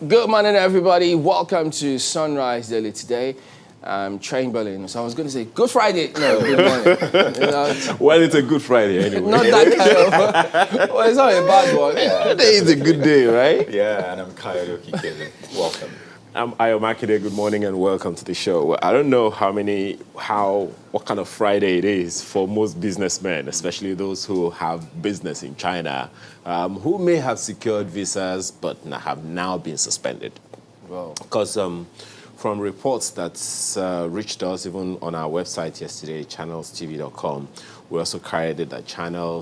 Good morning, everybody. Welcome to Sunrise Daily today. I'm Chamberlain. So I was going to say Good Friday. No, good morning. Well, it's a Good Friday anyway. Not that kind of. Well, it's not a bad one. Today is a good day, right? Yeah, and I'm Coyote Kikele. Welcome. I'm Ayo Makide. Good morning and welcome to the show. Well, I don't know what kind of Friday it is for most businessmen, especially those who have business in China, who may have secured visas but have now been suspended. Wow. Because from reports that reached us even on our website yesterday, channelstv.com, we also credited that China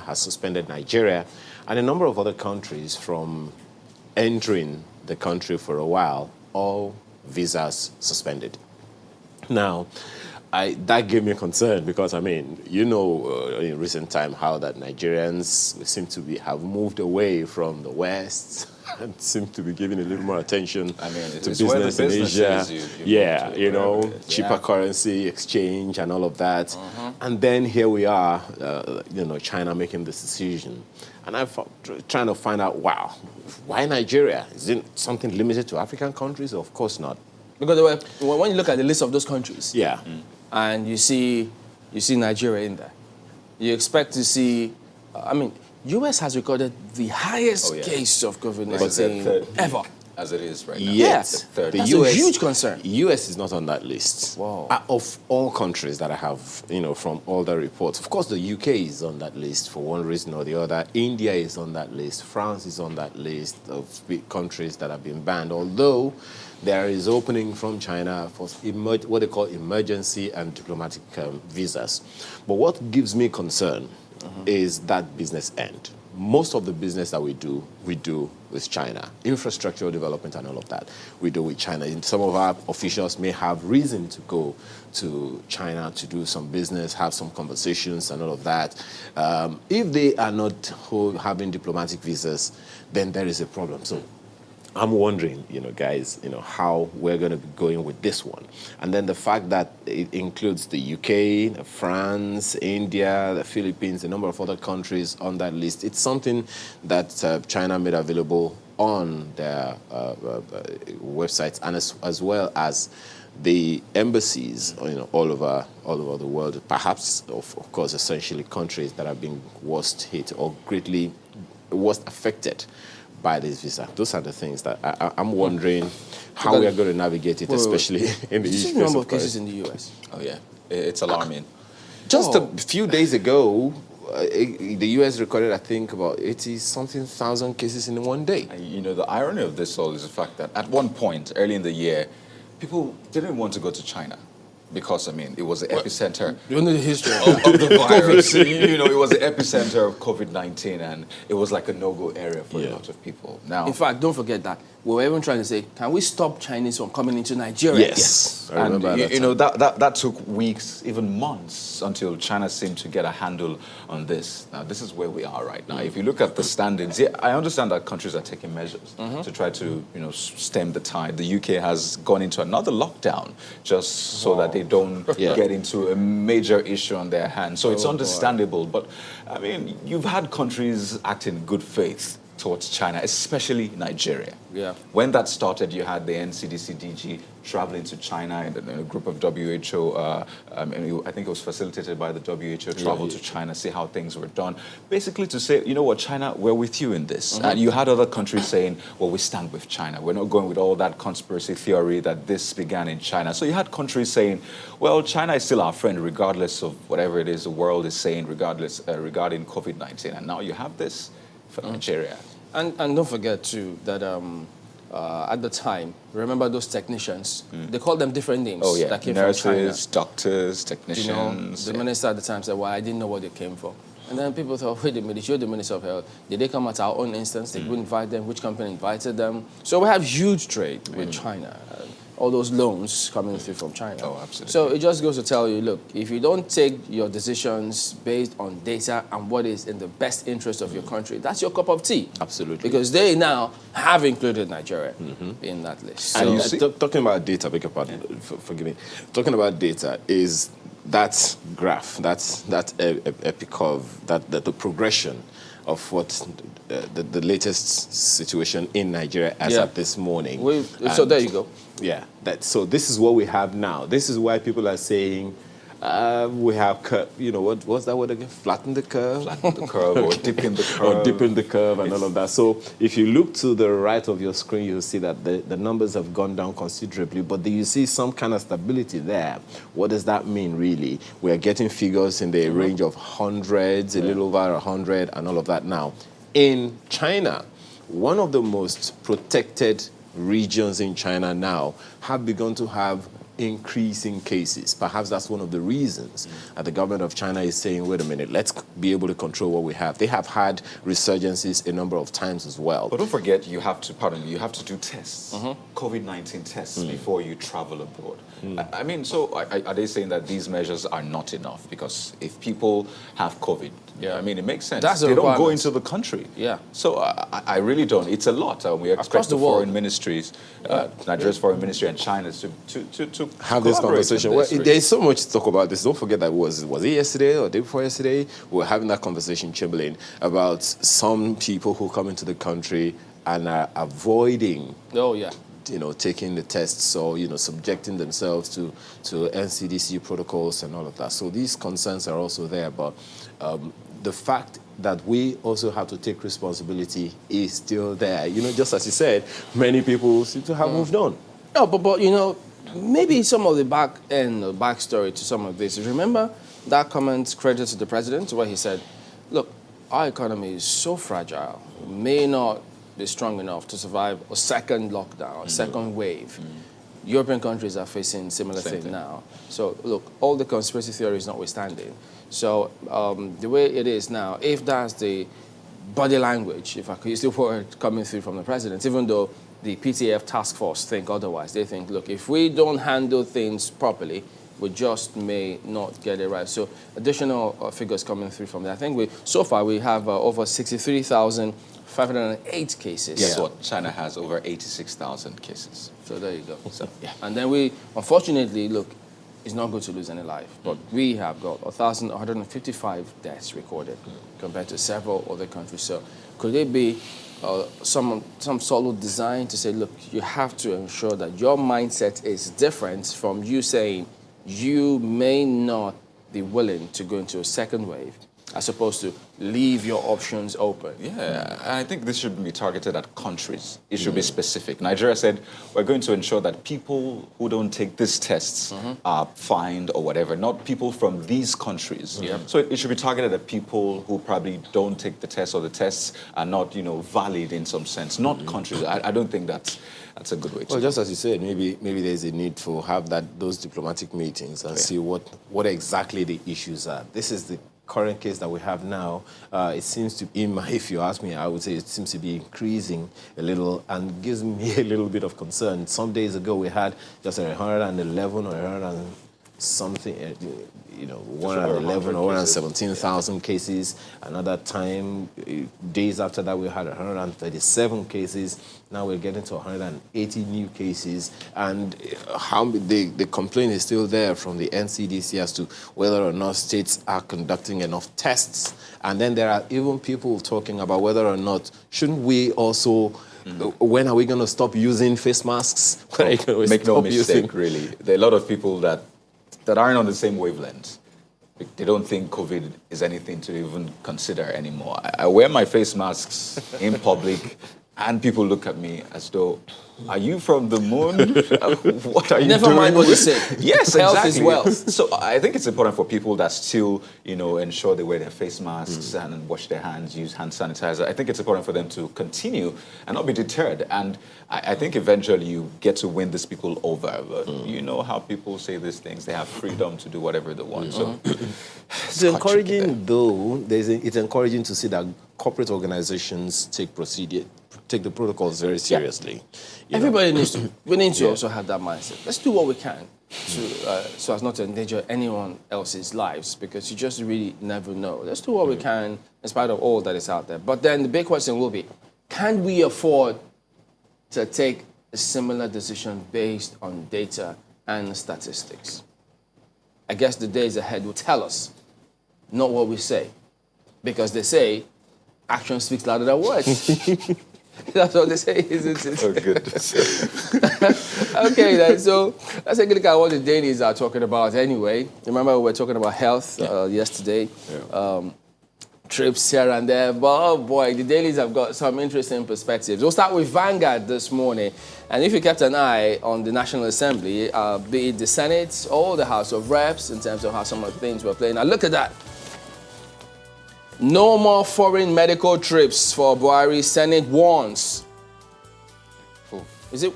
has suspended Nigeria and a number of other countries from entering the country for a while, all visas suspended. Now, that gave me concern because, in recent time how that Nigerians seem to have moved away from the West and seem to be giving a little more attention to business in Asia. Cheaper currency exchange and all of that. And then here we are, China making this decision. And I'm trying to find out, why Nigeria? Is it something limited to African countries? Of course not. Because when you look at the list of those countries, and you see Nigeria in there, you expect to see, U.S. has recorded the highest case of COVID-19 ever. As it is right now. Yes. That's a huge concern. U.S. is not on that list. Wow. Of all countries that I have, from all the reports. Of course, the U.K. is on that list for one reason or the other. India is on that list. France is on that list of countries that have been banned. Although there is opening from China for what they call emergency and diplomatic visas. But what gives me concern is that business end. Most of the business that we do with China. Infrastructural development and all of that, we do with China. And some of our officials may have reason to go to China to do some business, have some conversations and all of that. If they are not having diplomatic visas, then there is a problem. So I'm wondering, guys, how we're going to be going with this one. And then the fact that it includes the UK, France, India, the Philippines, a number of other countries on that list. It's something that China made available on their websites and as well as the embassies, all over the world. Perhaps, of course, essentially countries that have been worst hit or greatly worst affected by this visa. Those are the things that I'm wondering how we are going to navigate it, especially in the U.S. number of cases in the U.S. Oh, yeah. It's alarming. Just a few days ago, the U.S. recorded, I think, about 80-something thousand cases in one day. The irony of this all is the fact that at one point, early in the year, people didn't want to go to China. Because, it was the epicenter you know the history of the virus. It was the epicenter of COVID-19, and it was like a no-go area for a lot of people. Now, in fact, don't forget that. We were even trying to say, can we stop Chinese from coming into Nigeria? Yes. I remember that took weeks, even months, until China seemed to get a handle on this. Now, this is where we are right now. If you look at the standings, I understand that countries are taking measures to try to, stem the tide. The UK has gone into another lockdown just so that they don't get into a major issue on their hands. So it's understandable. But, you've had countries act in good faith towards China, especially Nigeria. Yeah. When that started, you had the NCDC DG traveling to China in a group of WHO, I think it was facilitated by the WHO, travel to China, see how things were done. Basically to say, China, we're with you in this. And you had other countries saying, well, we stand with China. We're not going with all that conspiracy theory that this began in China. So you had countries saying, well, China is still our friend, regardless of whatever it is the world is saying, regarding COVID-19. And now you have this for Nigeria. And don't forget, too, that at the time, remember those technicians? They called them different names. Oh, yeah. That came Nurses, from China. doctors, technicians. The minister at the time said, well, I didn't know what they came for. And then people thought, wait a minute, you're the Minister of Health. Did they come at our own instance? Did we invite them? Which company invited them? So we have huge trade with China. All those loans coming through from China. Oh, absolutely. So it just goes to tell you, look, if you don't take your decisions based on data and what is in the best interest of your country, that's your cup of tea. Absolutely. Because they now have included Nigeria in that list. And talking about data, beg your pardon, forgive me. Talking about data is that graph, that epic curve, the progression of what the latest situation in Nigeria as at this morning. So there you go. Yeah. So this is what we have now. This is why people are saying we have, what's that word again? Flatten the curve? Flatten the curve or dipping the curve. Or dipping the curve and all of that. So if you look to the right of your screen, you'll see that the numbers have gone down considerably, but you see some kind of stability there. What does that mean, really? We are getting figures in the range of hundreds, a little over 100, and all of that now. In China, one of the most protected regions in China now have begun to have increasing cases. Perhaps that's one of the reasons that the government of China is saying, wait a minute, let's be able to control what we have. They have had resurgences a number of times as well. But don't forget, you have to do tests, COVID-19 tests before you travel abroad. I mean, so are they saying that these measures are not enough? Because if people have COVID, I mean, it makes sense. They don't go into the country. Yeah. So I really don't. It's a lot. We expect the foreign ministries, Nigeria's foreign ministry and China's to have this conversation. Well, there's so much to talk about this. Don't forget that was it yesterday or the day before yesterday? We were having that conversation, Chamberlain, about some people who come into the country and are avoiding taking the tests or, subjecting themselves to NCDC protocols and all of that. So these concerns are also there, but the fact that we also have to take responsibility is still there. Just as you said, many people seem to have moved on. No, but maybe some of the backstory to some of this is, remember that comment credited to the president where he said, look, our economy is so fragile, may not be strong enough to survive a second lockdown, a second wave. European countries are facing similar thing now. So look, all the conspiracy theories notwithstanding. So the way it is now, if that's the body language, if I could use the word, coming through from the president, even though the PTF task force think otherwise, they think, look, if we don't handle things properly, we just may not get it right. So additional figures coming through from there. I think so far we have over 63,508 cases. Guess what? China has over 86,000 cases. So there you go. So, and then unfortunately, look, it's not good to lose any life, but we have got 1,155 deaths recorded compared to several other countries. So could it be some solid design to say, look, you have to ensure that your mindset is different from you saying you may not be willing to go into a second wave, as opposed to leave your options open. Yeah, and I think this should be targeted at countries. It should be specific. Nigeria said, we're going to ensure that people who don't take these tests are fined or whatever, not people from these countries. So it should be targeted at people who probably don't take the tests, or the tests are not, valid in some sense, not countries. I don't think that's a good way to. Well, just as you said, maybe there's a need to have those diplomatic meetings and see what exactly the issues are. This is the current case that we have now. It seems to, if you ask me, I would say it seems to be increasing a little and gives me a little bit of concern. Some days ago we had just 111 or 100 and something, 111 or 117,000 cases. Another time, days after that, we had 137 cases. Now we're getting to 180 new cases. And the complaint is still there from the NCDC as to whether or not states are conducting enough tests. And then there are even people talking about whether or not, shouldn't we also, when are we going to stop using face masks? Make no mistake, really. There are a lot of people that aren't on the same wavelength. They don't think COVID is anything to even consider anymore. I wear my face masks in public, and people look at me as though, are you from the moon? What are you doing? Never mind what you say. Yes, Health exactly. is wealth. So I think it's important for people that still, ensure they wear their face masks and wash their hands, use hand sanitizer. I think it's important for them to continue and not be deterred. And I think eventually you get to win these people over. But you know how people say these things. They have freedom to do whatever they want. So it's encouraging, though. It's encouraging to see that corporate organizations take the protocols very seriously. Everybody needs to. We need to also have that mindset. Let's do what we can so as not to endanger anyone else's lives, because you just really never know. Let's do what we can in spite of all that is out there. But then the big question will be, can we afford to take a similar decision based on data and statistics? I guess the days ahead will tell us, not what we say. Because they say, action speaks louder than words. That's what they say, isn't it? Oh, goodness. Okay, then, so let's take a look at what the dailies are talking about anyway. Remember, we were talking about health yesterday. Yeah. Trips here and there, but oh boy, the dailies have got some interesting perspectives. We'll start with Vanguard this morning, and if you kept an eye on the National Assembly, be it the Senate or the House of Reps, in terms of how some of the things were playing. Now look at that. No more foreign medical trips for Buhari, Senate warns. Is it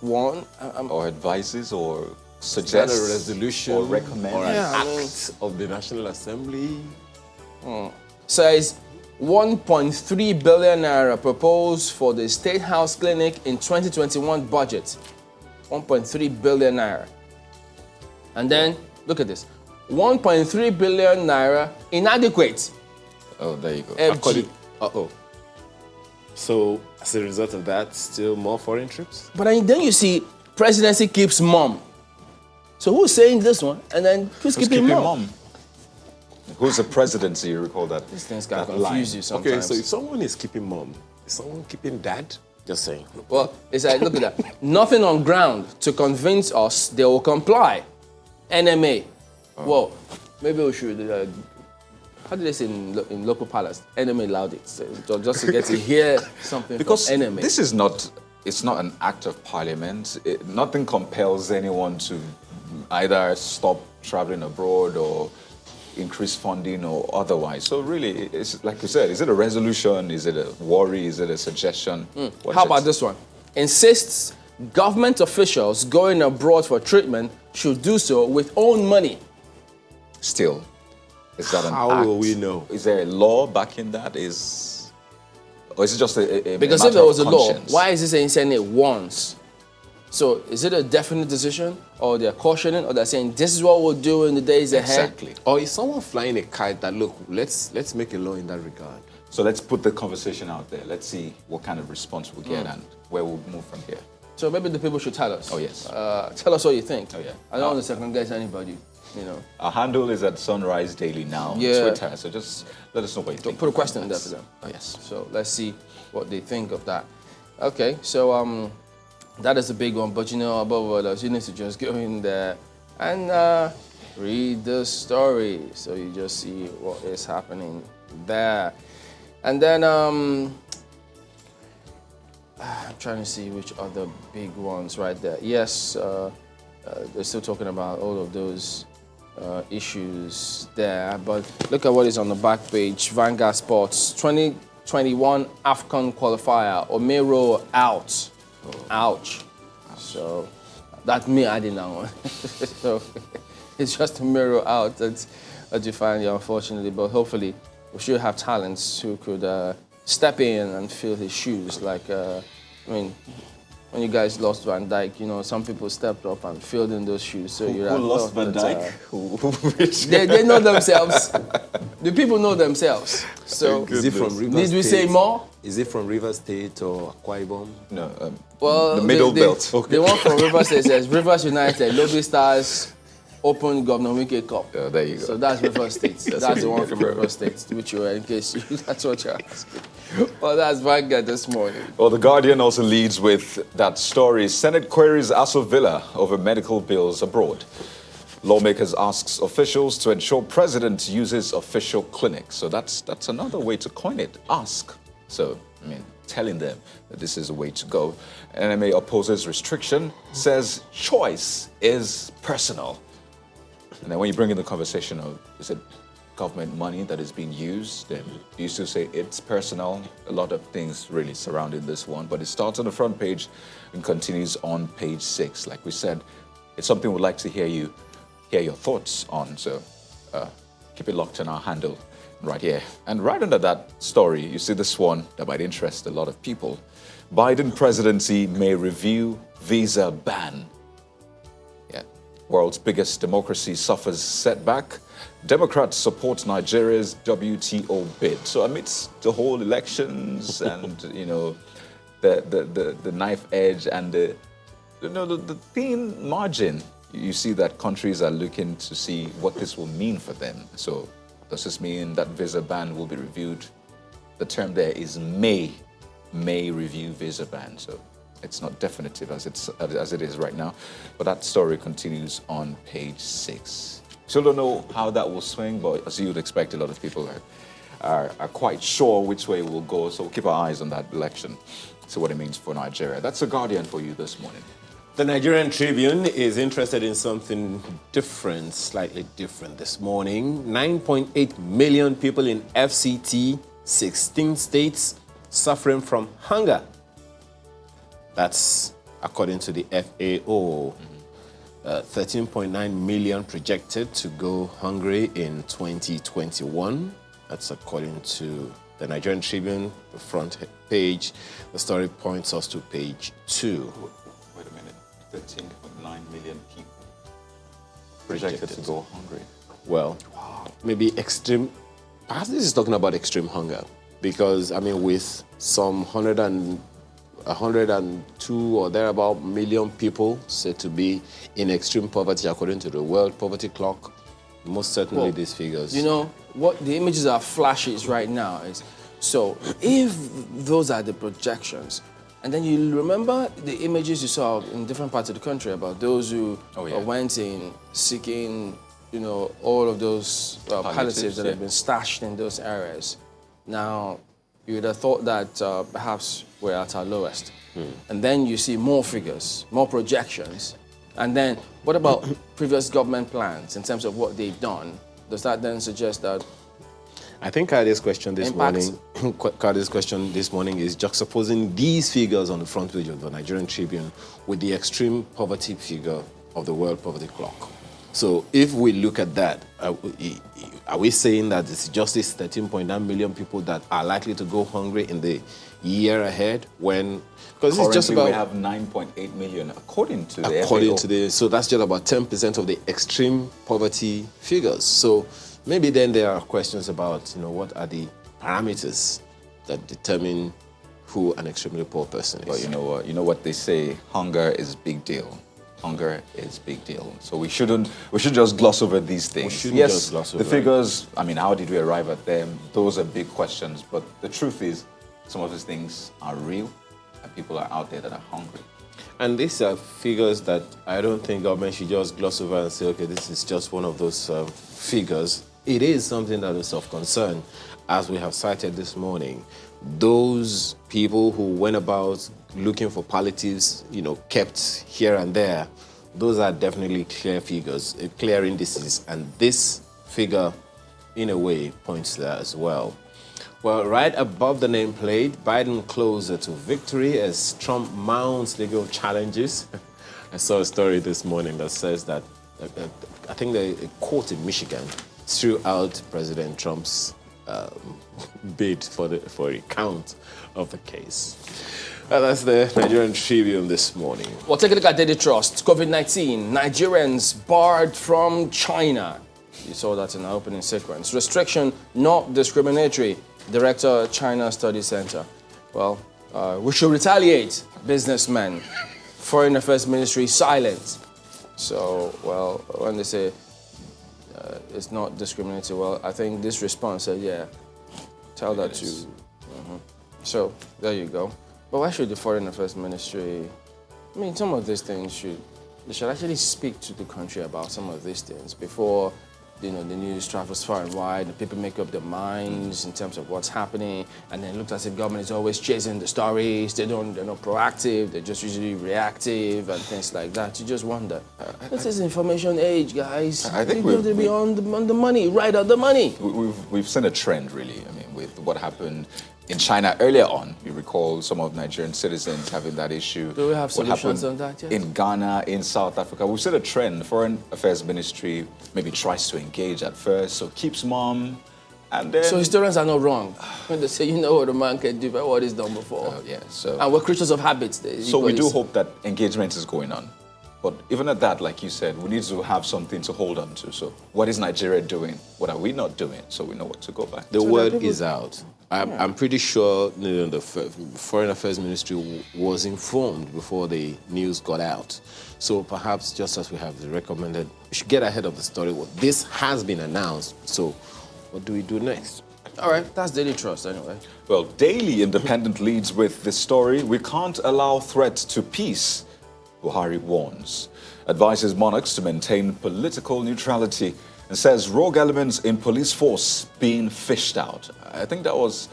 warn? Or advises or suggests? Is that a resolution or recommend? Or an act of the National Assembly? Says 1.3 billion naira proposed for the State House Clinic in 2021 budget. 1.3 billion naira. And then, look at this. 1.3 billion naira inadequate. Oh, there you go. FG. So, as a result of that, still more foreign trips? But then you see, presidency keeps mum. So who's saying this one? And then who's keeping mum? Who's the presidency? You recall that? These things can confuse you sometimes. Okay, so if someone is keeping mum, is someone keeping dad? Just saying. Well, it's like, look at that. Nothing on ground to convince us they will comply. NMA. Well, maybe we should... how do they say in local palace? NMA allowed it, so just to get to hear something because from NMA. This is not, it's not an act of parliament. Nothing compels anyone to either stop traveling abroad or increase funding or otherwise. So really, it's like you said, is it a resolution? Is it a worry? Is it a suggestion? How about this one? Insists government officials going abroad for treatment should do so with own money. Still. Is that an How act? will we know? Is there a law backing that? Or is it just a Because matter if there was of a law, conscience? why is it saying send it once? So is it a definite decision, or they're cautioning, or they're saying this is what we'll do in the days ahead? Exactly. Or is someone flying a kite that, look, let's make a law in that regard? So let's put the conversation out there. Let's see what kind of response we'll get and where we'll move from here. So maybe the people should tell us. Oh, yes. Tell us what you think. Oh, yeah. I don't want to second guess anybody, you know. Our handle is at Sunrise Daily now on Twitter. So just let us know what you think. Put a question in there for them. Oh, yes. So let's see what they think of that. Okay, so that is a big one, but you know, above all else, you need to just go in there and read the story, so you just see what is happening there. And then I'm trying to see which other big ones right there. Yes, they're still talking about all of those issues there, but look at what is on the back page. Vanguard Sports 2021 AFCON qualifier, Omero out. Ouch. So that's me adding that one. So it's just a mirror out that you find, unfortunately, but hopefully we should have talents who could step in and fill his shoes. Like, I mean, when you guys lost Van Dijk, you know, some people stepped up and filled in those shoes. So Who lost Van Dijk? They know themselves. The people know themselves. So is it from Rivers Did we State? say more? Is it from River State or Akwa Ibom? No, Well, the middle belt. The one from Rivers State says Rivers United, Lobby Stars, Open Governor Wike Cup. Oh, there you go. So that's Rivers State. That's the one from Rivers State, which you were, in case that's what you're asking. Well, that's Vanguard this morning. Well, The Guardian also leads with that story. Senate queries Aso Villa over medical bills abroad. Lawmakers asks officials to ensure president uses official clinics. So that's another way to coin it. Ask. So, I mean, telling them that this is a way to go. NMA opposes restriction, says choice is personal. And then when you bring in the conversation of, is it government money that is being used, then you still say it's personal. A lot of things really surrounding this one, but it starts on the front page and continues on page 6. Like we said, it's something we'd like to hear your thoughts on. So keep it locked on our handle right here. And right under that story, you see this one that might interest a lot of people. Biden presidency may review visa ban. Yeah. World's biggest democracy suffers setback. Democrats support Nigeria's WTO bid. So amidst the whole elections and, you know, the knife edge and the thin margin, you see that countries are looking to see what this will mean for them. So does this mean that visa ban will be reviewed? the term there is may review visa ban. So it's not definitive as it is right now. But that story continues on page 6. Still don't know how that will swing, but as you'd expect, a lot of people are quite sure which way it will go. So we'll keep our eyes on that election, see what it means for Nigeria. That's The Guardian for you this morning. The Nigerian Tribune is interested in something different, slightly different this morning. 9.8 million people in FCT, 16 states, suffering from hunger. That's according to the FAO. 13.9 million projected to go hungry in 2021. That's according to the Nigerian Tribune, the front page. The story points us to page 2. Wait a minute. 13.9 million people projected to go hungry. Well, maybe extreme. Perhaps this is talking about extreme hunger, because I mean, with some 102 or thereabout million people said to be in extreme poverty according to the World Poverty Clock, most certainly these figures. You know what the images are flashes right now is. So if those are the projections. And then you remember the images you saw in different parts of the country about those who went in seeking, all of those palliatives that have been stashed in those areas. Now, you would have thought that perhaps we're at our lowest. And then you see more figures, more projections. And then what about previous government plans in terms of what they've done? Does that then suggest that I think Cardi's question this morning is juxtaposing these figures on the front page of the Nigerian Tribune with the extreme poverty figure of the World Poverty Clock. So if we look at that, are we saying that it's just these 13.9 million people that are likely to go hungry in the year ahead? Because it's just about, we have 9.8 million according to the FAO. So that's just about 10% of the extreme poverty figures. So maybe then there are questions about, what are the parameters that determine who an extremely poor person is. But you know what they say, hunger is big deal. Hunger is big deal. So we should just gloss over these things. Just gloss over the figures, how did we arrive at them? Those are big questions. But the truth is, some of these things are real, and people are out there that are hungry. And these are figures that I don't think government should just gloss over and say, okay, this is just one of those figures. It is something that is of concern, as we have cited this morning. Those people who went about looking for palliatives, kept here and there, those are definitely clear figures, clear indices, and this figure, in a way, points there as well. Well, right above the nameplate, Biden closer to victory as Trump mounts legal challenges. I saw a story this morning that says that, I think a court in Michigan threw out President Trump's bid for a recount of the case. That's the Nigerian Tribune this morning. Well, take a look at Daily Trust. COVID-19, Nigerians barred from China. You saw that in the opening sequence. Restriction not discriminatory. Director, China Study Center. Well, we should retaliate, businessmen. Foreign Affairs Ministry silent. So, well, when they say it's not discriminatory, well, I think this response said, yeah, tell that to. So, there you go. But why should the Foreign Affairs Ministry, some of these things they should actually speak to the country about some of these things before, the news travels far and wide and people make up their minds in terms of what's happening, and then it looks as if government is always chasing the stories. They're not proactive, they're just usually reactive and things like that. You just wonder. This is information age, guys. I think we have to be on the money, right on the money. We've seen a trend, really, with what happened in China earlier on. You recall some of Nigerian citizens having that issue. Do we have solutions on that yet? In Ghana, in South Africa. We've seen a trend. Foreign Affairs Ministry maybe tries to engage at first, so keeps mum, and then... So historians are not wrong when they say, what a man can do by what is done before. And we're creatures of habits. So we do hope that engagement is going on. But even at that, like you said, we need to have something to hold on to. So what is Nigeria doing? What are we not doing? So we know what to go by. The word is out. I'm pretty sure the Foreign Affairs Ministry was informed before the news got out. So perhaps, just as we have recommended, we should get ahead of the story. Well, this has been announced. So what do we do next? All right, that's Daily Trust anyway. Well, Daily Independent leads with this story. We can't allow threat to peace, Buhari warns. Advises monarchs to maintain political neutrality and says rogue elements in police force being fished out. I think that was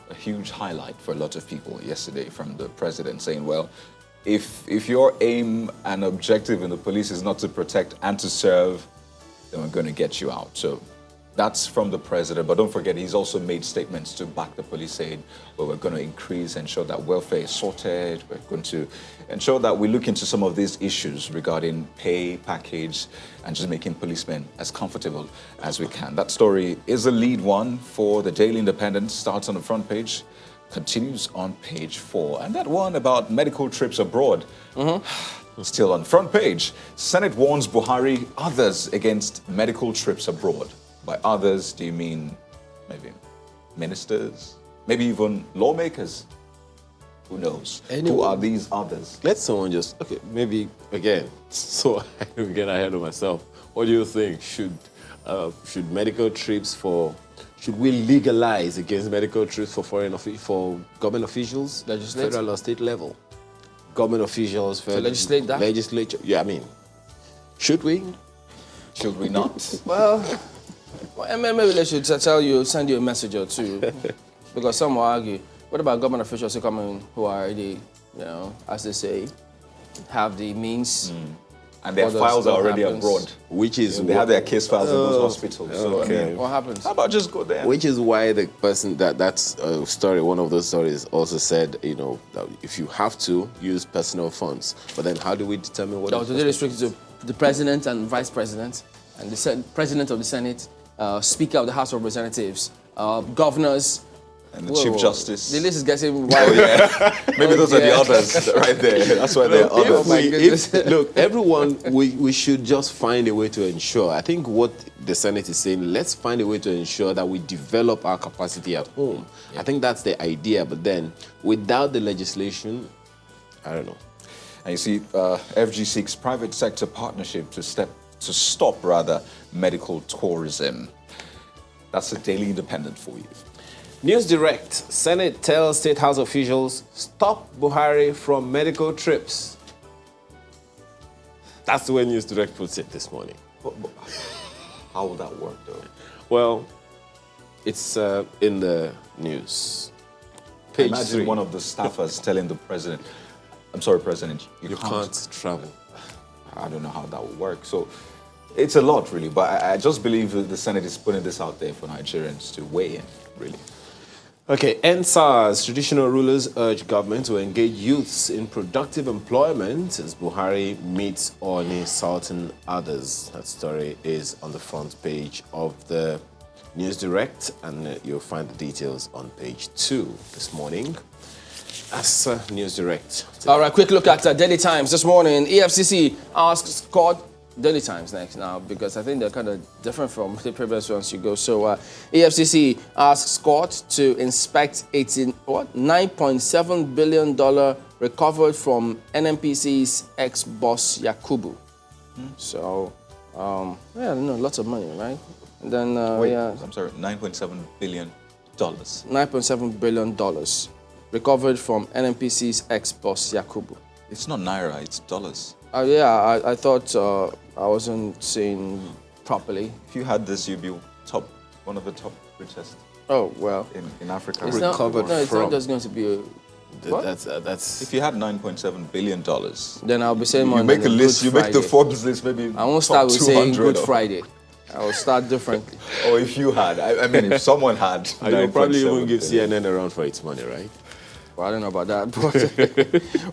a huge highlight for a lot of people yesterday from the president saying, well, if your aim and objective in the police is not to protect and to serve, then we're going to get you out. So that's from the president. But don't forget, he's also made statements to back the police saying, well, we're going to ensure that welfare is sorted. We're going to ensure that we look into some of these issues regarding pay, package, and just making policemen as comfortable as we can. That story is a lead one for the Daily Independent, starts on the front page, continues on page 4. And that one about medical trips abroad, still on the front page. Senate warns Buhari, others against medical trips abroad. By others, do you mean maybe ministers? Maybe even lawmakers? Who knows? Who are these others? Let someone just, okay, maybe, again, so I don't get ahead of myself. What do you think? Should medical trips should we legalize against medical trips for government officials? Legislate? Federal or state level? Government officials, to legislate that? Legislature, yeah, I mean, should we? Should we not? Well, maybe they should send you a message or two. Because some will argue, what about government officials who come in who are already, as they say, have the means? And their files are already abroad. Which is they have their case files in those hospitals. So, okay. I mean, What happens? how about just go there? Which is why the person that's story, one of those stories also said, that if you have to use personal funds, but then how do we determine what? So they restrict to the president and vice president, and the president of the Senate, Speaker of the House of Representatives, governors. And the Chief Justice. The list is getting wild. Maybe those are the others right there. That's why they're others. Look, everyone, we should just find a way to ensure. I think what the Senate is saying, let's find a way to ensure that we develop our capacity at home. I think that's the idea. But then, without the legislation, I don't know. And you see, FG seeks private sector partnership to stop medical tourism. That's a Daily Independent for you. News Direct, Senate tells State House officials, stop Buhari from medical trips. That's the way News Direct puts it this morning. But how will that work, though? Well, it's in the news. Page Imagine 3. one of the staffers telling the president, I'm sorry, President, you can't travel. I don't know how that would work. So it's a lot, really. But I just believe that the Senate is putting this out there for Nigerians to weigh in, really. Okay, NSAS, traditional rulers urge government to engage youths in productive employment as Buhari meets Oni Sultan others. That story is on the front page of the News Direct, and you'll find the details on page 2 this morning. That's News Direct. All right, quick look at Daily Times this morning. EFCC asks court. Daily Times next now, because I think they're kind of different from the previous ones you go. So EFCC asks court to inspect $9.7 billion recovered from NNPC's ex-boss Yakubu. So, lots of money, right? And then, I'm sorry, $9.7 billion. $9.7 billion recovered from NNPC's ex-boss Yakubu. It's not Naira, it's dollars. I thought I wasn't seeing properly. If you had this, you'd be one of the top richest. Oh, well. In Africa. It's not just going to be That's if you had $9.7 billion. Then I'll be saying you make a list, you make the Forbes list, maybe. I won't start with saying Good Friday. I will start differently. Or if you had, I mean, if someone had. You'll probably even give CNN a run for its money, right? Well, I don't know about that,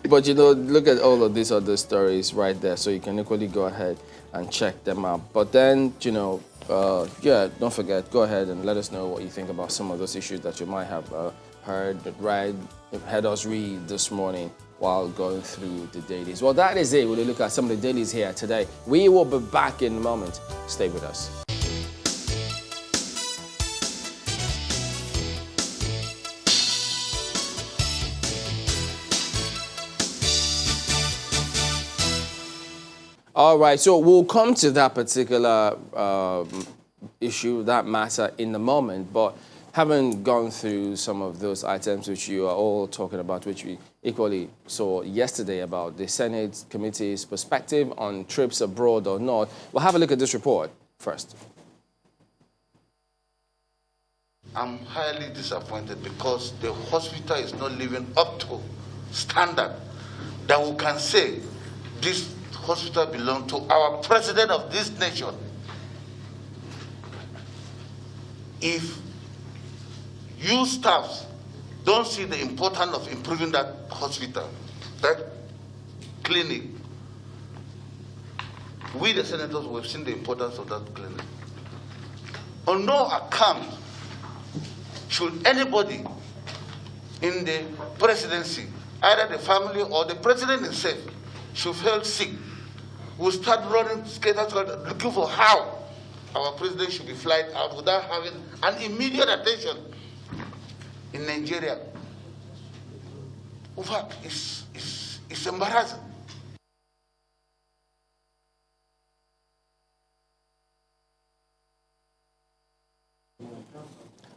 but look at all of these other stories right there, so you can equally go ahead and check them out. But then, don't forget, go ahead and let us know what you think about some of those issues that you might have heard us read this morning while going through the dailies. Well, that is it. We'll look at some of the dailies here today. We will be back in a moment. Stay with us. All right, so we'll come to that particular issue, that matter in a moment, but haven't gone through some of those items which you are all talking about, which we equally saw yesterday about the Senate committee's perspective on trips abroad or not. We'll have a look at this report first. I'm highly disappointed because the hospital is not living up to standard that we can say this hospital belongs to our president of this nation. If you staffs don't see the importance of improving that hospital, that clinic, we the senators have seen the importance of that clinic. On no account should anybody in the presidency, either the family or the president himself, should feel sick, will start running, looking for how our president should be flight out without having an immediate attention in Nigeria. In fact, it's embarrassing.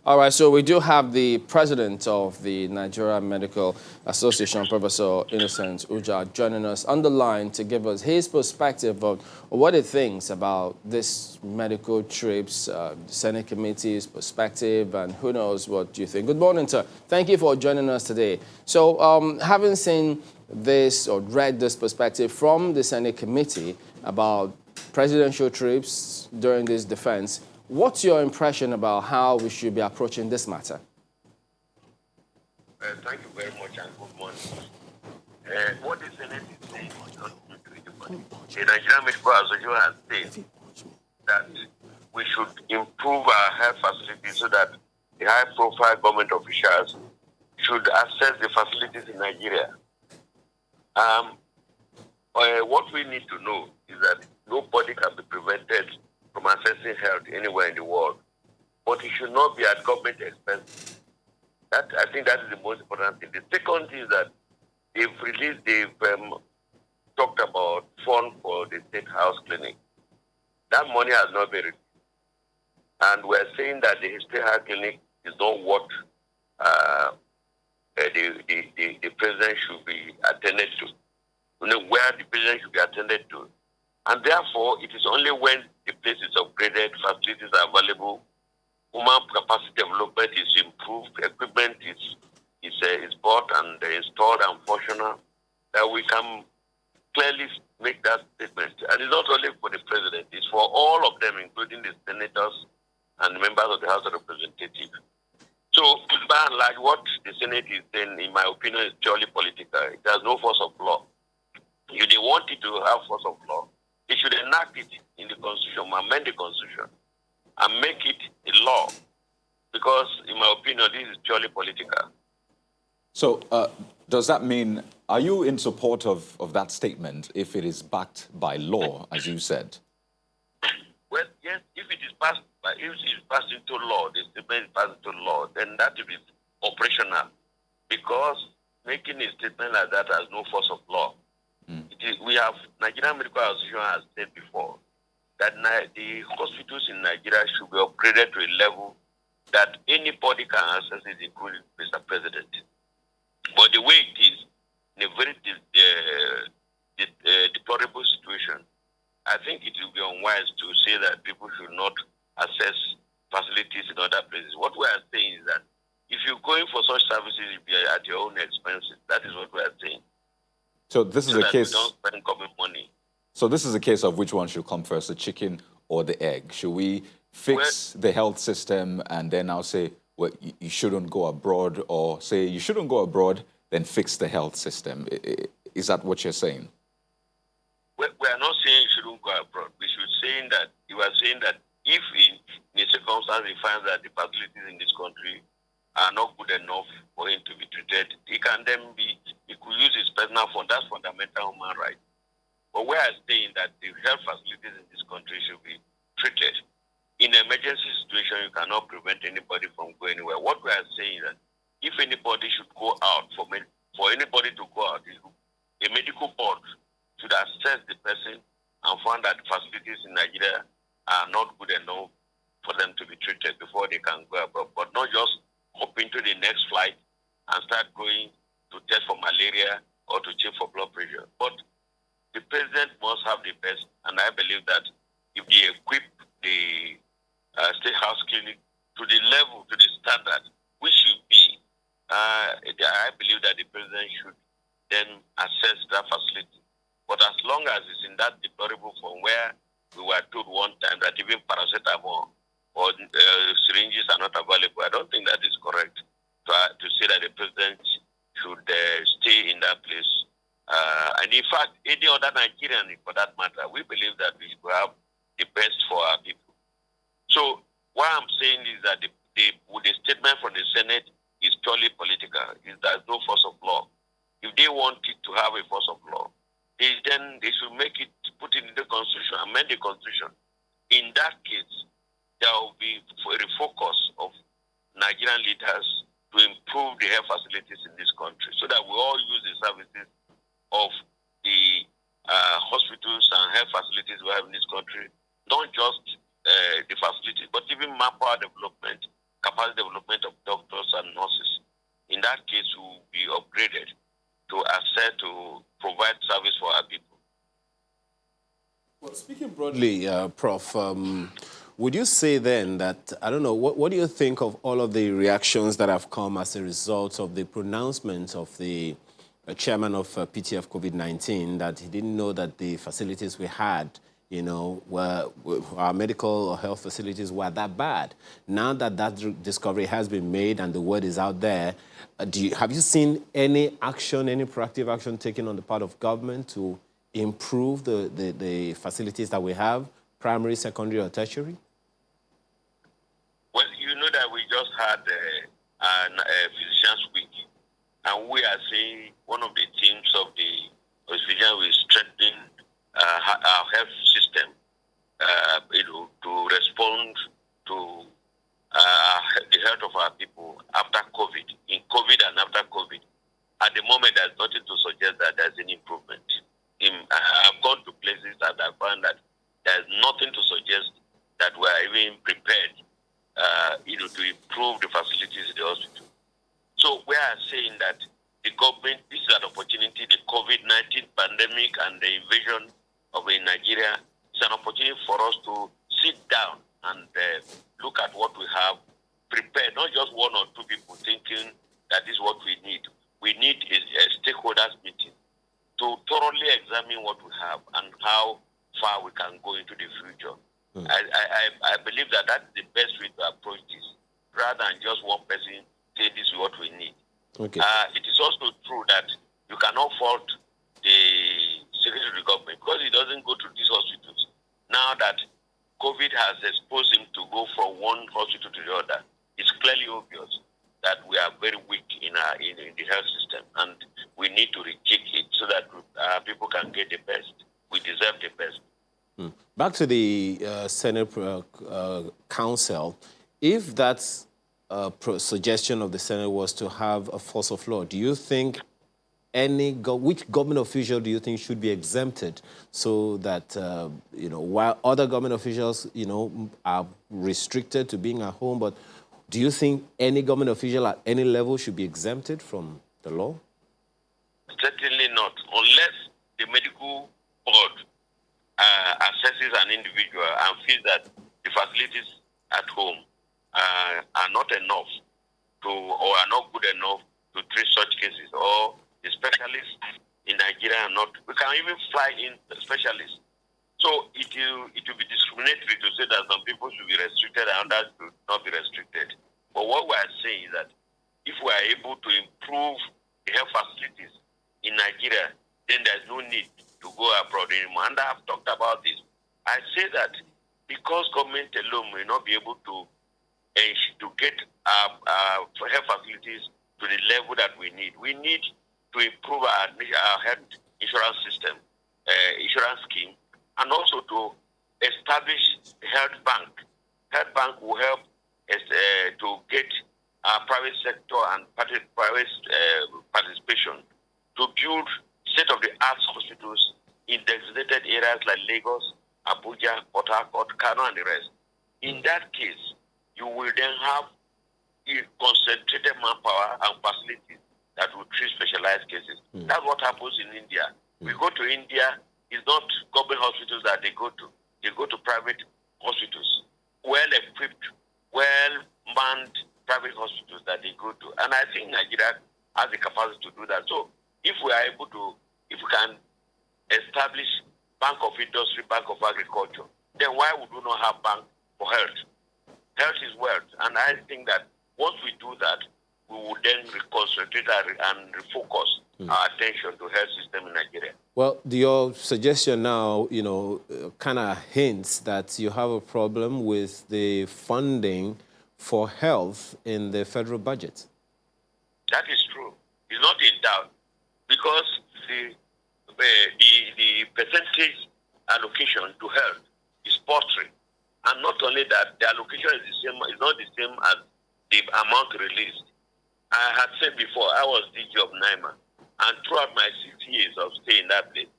All right, so we do have the president of the Nigerian Medical Association, Professor Innocent Uja, joining us on the line to give us his perspective of what he thinks about this medical trips, Senate committee's perspective, and who knows what you think. Good morning, sir. Thank you for joining us today. So having seen this or read this perspective from the Senate committee about presidential trips during this defense, what's your impression about how we should be approaching this matter? Thank you very much and good morning. What the Senate is saying is not good to anybody. The Nigerian Medical Association has said that we should improve our health facilities so that the high-profile government officials should access the facilities in Nigeria. What we need to know is that nobody can be prevented from accessing health anywhere in the world, but it should not be at government expense. I think that is the most important thing. The second is that they've talked about fund for the State House Clinic. That money has not been released. And we're saying that the State House Clinic is not what the president should be attended to. Where the president should be attended to. And therefore, it is only when the place is upgraded, facilities are available, human capacity development is improved, equipment is bought and installed and functional, that we can clearly make that statement. And it's not only for the president, it's for all of them, including the senators and members of the House of Representatives. So, by and large, what the Senate is saying, in my opinion, is purely political. It has no force of law. If they want it to have force of law, they should enact it in the Constitution, amend the Constitution, and make it a law. Because, in my opinion, this is purely political. So, does that mean, are you in support of that statement if it is backed by law, as you said? Well, yes, if it is passed into law, the statement is passed into law, then that will be operational. Because making a statement like that has no force of law. We have, Nigerian Medical Association has said before, that the hospitals in Nigeria should be upgraded to a level that anybody can access it, including Mr. President. But the way it is, in a very deplorable situation, I think it will be unwise to say that people should not access facilities in other places. What we are saying is that if you're going for such services, you'll be at your own expenses. That is what we are saying. So this is a case. We don't spend government money. So this is a case of which one should come first, the chicken or the egg? Should we fix the health system and then I'll say, well, you shouldn't go abroad, or say you shouldn't go abroad, then fix the health system? Is that what you're saying? We are not saying you shouldn't go abroad. You are saying that if in a circumstance we find that the facilities in this country are not good enough for him to be treated, he could use his personal fund. That's fundamental human right. But we are saying that the health facilities in this country should be treated. In an emergency situation, you cannot prevent anybody from going anywhere. What we are saying is that if anybody should go out, for anybody to go out, a medical board should assess the person and find that the facilities in Nigeria are not good enough for them to be treated before they can go abroad, but not just hop into the next flight and start going to test for malaria or to check for blood pressure. But the president must have the best, and I believe that if they equip the State House Clinic to the level, to the standard, which should be, I believe that the president should then assess that facility. But as long as it's in that deplorable form where we were told one time that even paracetamol or syringes are not available, I don't think that is correct to say that the president should stay in that place. And in fact, any other Nigerian, for that matter, we believe that we should have the best for our people. So what I'm saying is that the statement from the Senate is purely political. There's no force of law. If they want it to have a force of law, then they should make it, put it in the Constitution, amend the Constitution. In that case, there will be a refocus of Nigerian leaders to improve the health facilities in this country so that we all use the services of the hospitals and health facilities we have in this country, not just the facilities, but even manpower development, capacity development of doctors and nurses. In that case, we will be upgraded to access to provide service for our people. Well, speaking broadly, Prof, would you say then that, I don't know, what do you think of all of the reactions that have come as a result of the pronouncement of the chairman of PTF COVID-19 that he didn't know that the facilities we had, you know, our medical or health facilities were that bad? Now that that discovery has been made and the word is out there, have you seen any action, any proactive action taken on the part of government to improve the facilities that we have, primary, secondary, or tertiary? Well, you know that we just had a Physicians Week, and we are saying one of the themes of the Physicians Week is strengthening our health system, to respond to the health of our people after COVID, in COVID and after COVID. At the moment, there's nothing to suggest that there's any improvement. I've gone to places that I found that there's nothing to suggest that we're even prepared, to improve the facilities in the hospital. So we are saying that the government, this is an opportunity, the COVID-19 pandemic and the invasion of Nigeria is an opportunity for us to sit down and look at what we have, prepare, not just one or two people thinking that is what we need. We need a stakeholders meeting to thoroughly examine what we have and how far we can go into the future. I believe that that's the best way to approach this, rather than just one person saying this is what we need. Okay. It is also true that you cannot fault the Secretary of the Government because he doesn't go to these hospitals. Now that COVID has exposed him to go from one hospital to the other, it's clearly obvious that we are very weak in the health system, and we need to rejig it so that people can get the best. We deserve the best. Back to the Senate Council, if that suggestion of the Senate was to have a force of law, do you think which government official do you think should be exempted so that, while other government officials, are restricted to being at home, but do you think any government official at any level should be exempted from the law? Certainly not, unless the medical board assesses an individual and feels that the facilities at home are not enough or are not good enough to treat such cases, or the specialists in Nigeria are not. We can even fly in specialists. So it will be discriminatory to say that some people should be restricted and others should not be restricted. But what we are saying is that if we are able to improve the health facilities in Nigeria, then there's no need to go abroad anymore. And I've talked about this. I say that because government alone may not be able to get health facilities to the level that we need to improve our health insurance system, insurance scheme, and also to establish a health bank. Health bank will help us to get our private sector and private participation to build state-of-the-art hospitals in designated areas like Lagos, Abuja, Port Harcourt, Kano, and the rest. In that case, you will then have concentrated manpower and facilities that will treat specialized cases. That's what happens in India. We go to India, it's not government hospitals that they go to. They go to private hospitals, well-equipped, well-manned private hospitals that they go to. And I think Nigeria has the capacity to do that. So if we are able to, if we can establish Bank of Industry, Bank of Agriculture, then why would we not have Bank for Health? Health is wealth. And I think that once we do that, we will then concentrate and refocus our attention to health system in Nigeria. Well, your suggestion now, kind of hints that you have a problem with the funding for health in the federal budget. That is true. It's not in doubt because the percentage allocation to health is paltry. And not only that, the allocation is the same. It's not the same as the amount released. I had said before, I was DG of NIMA, and throughout my 6 years of stay in that place,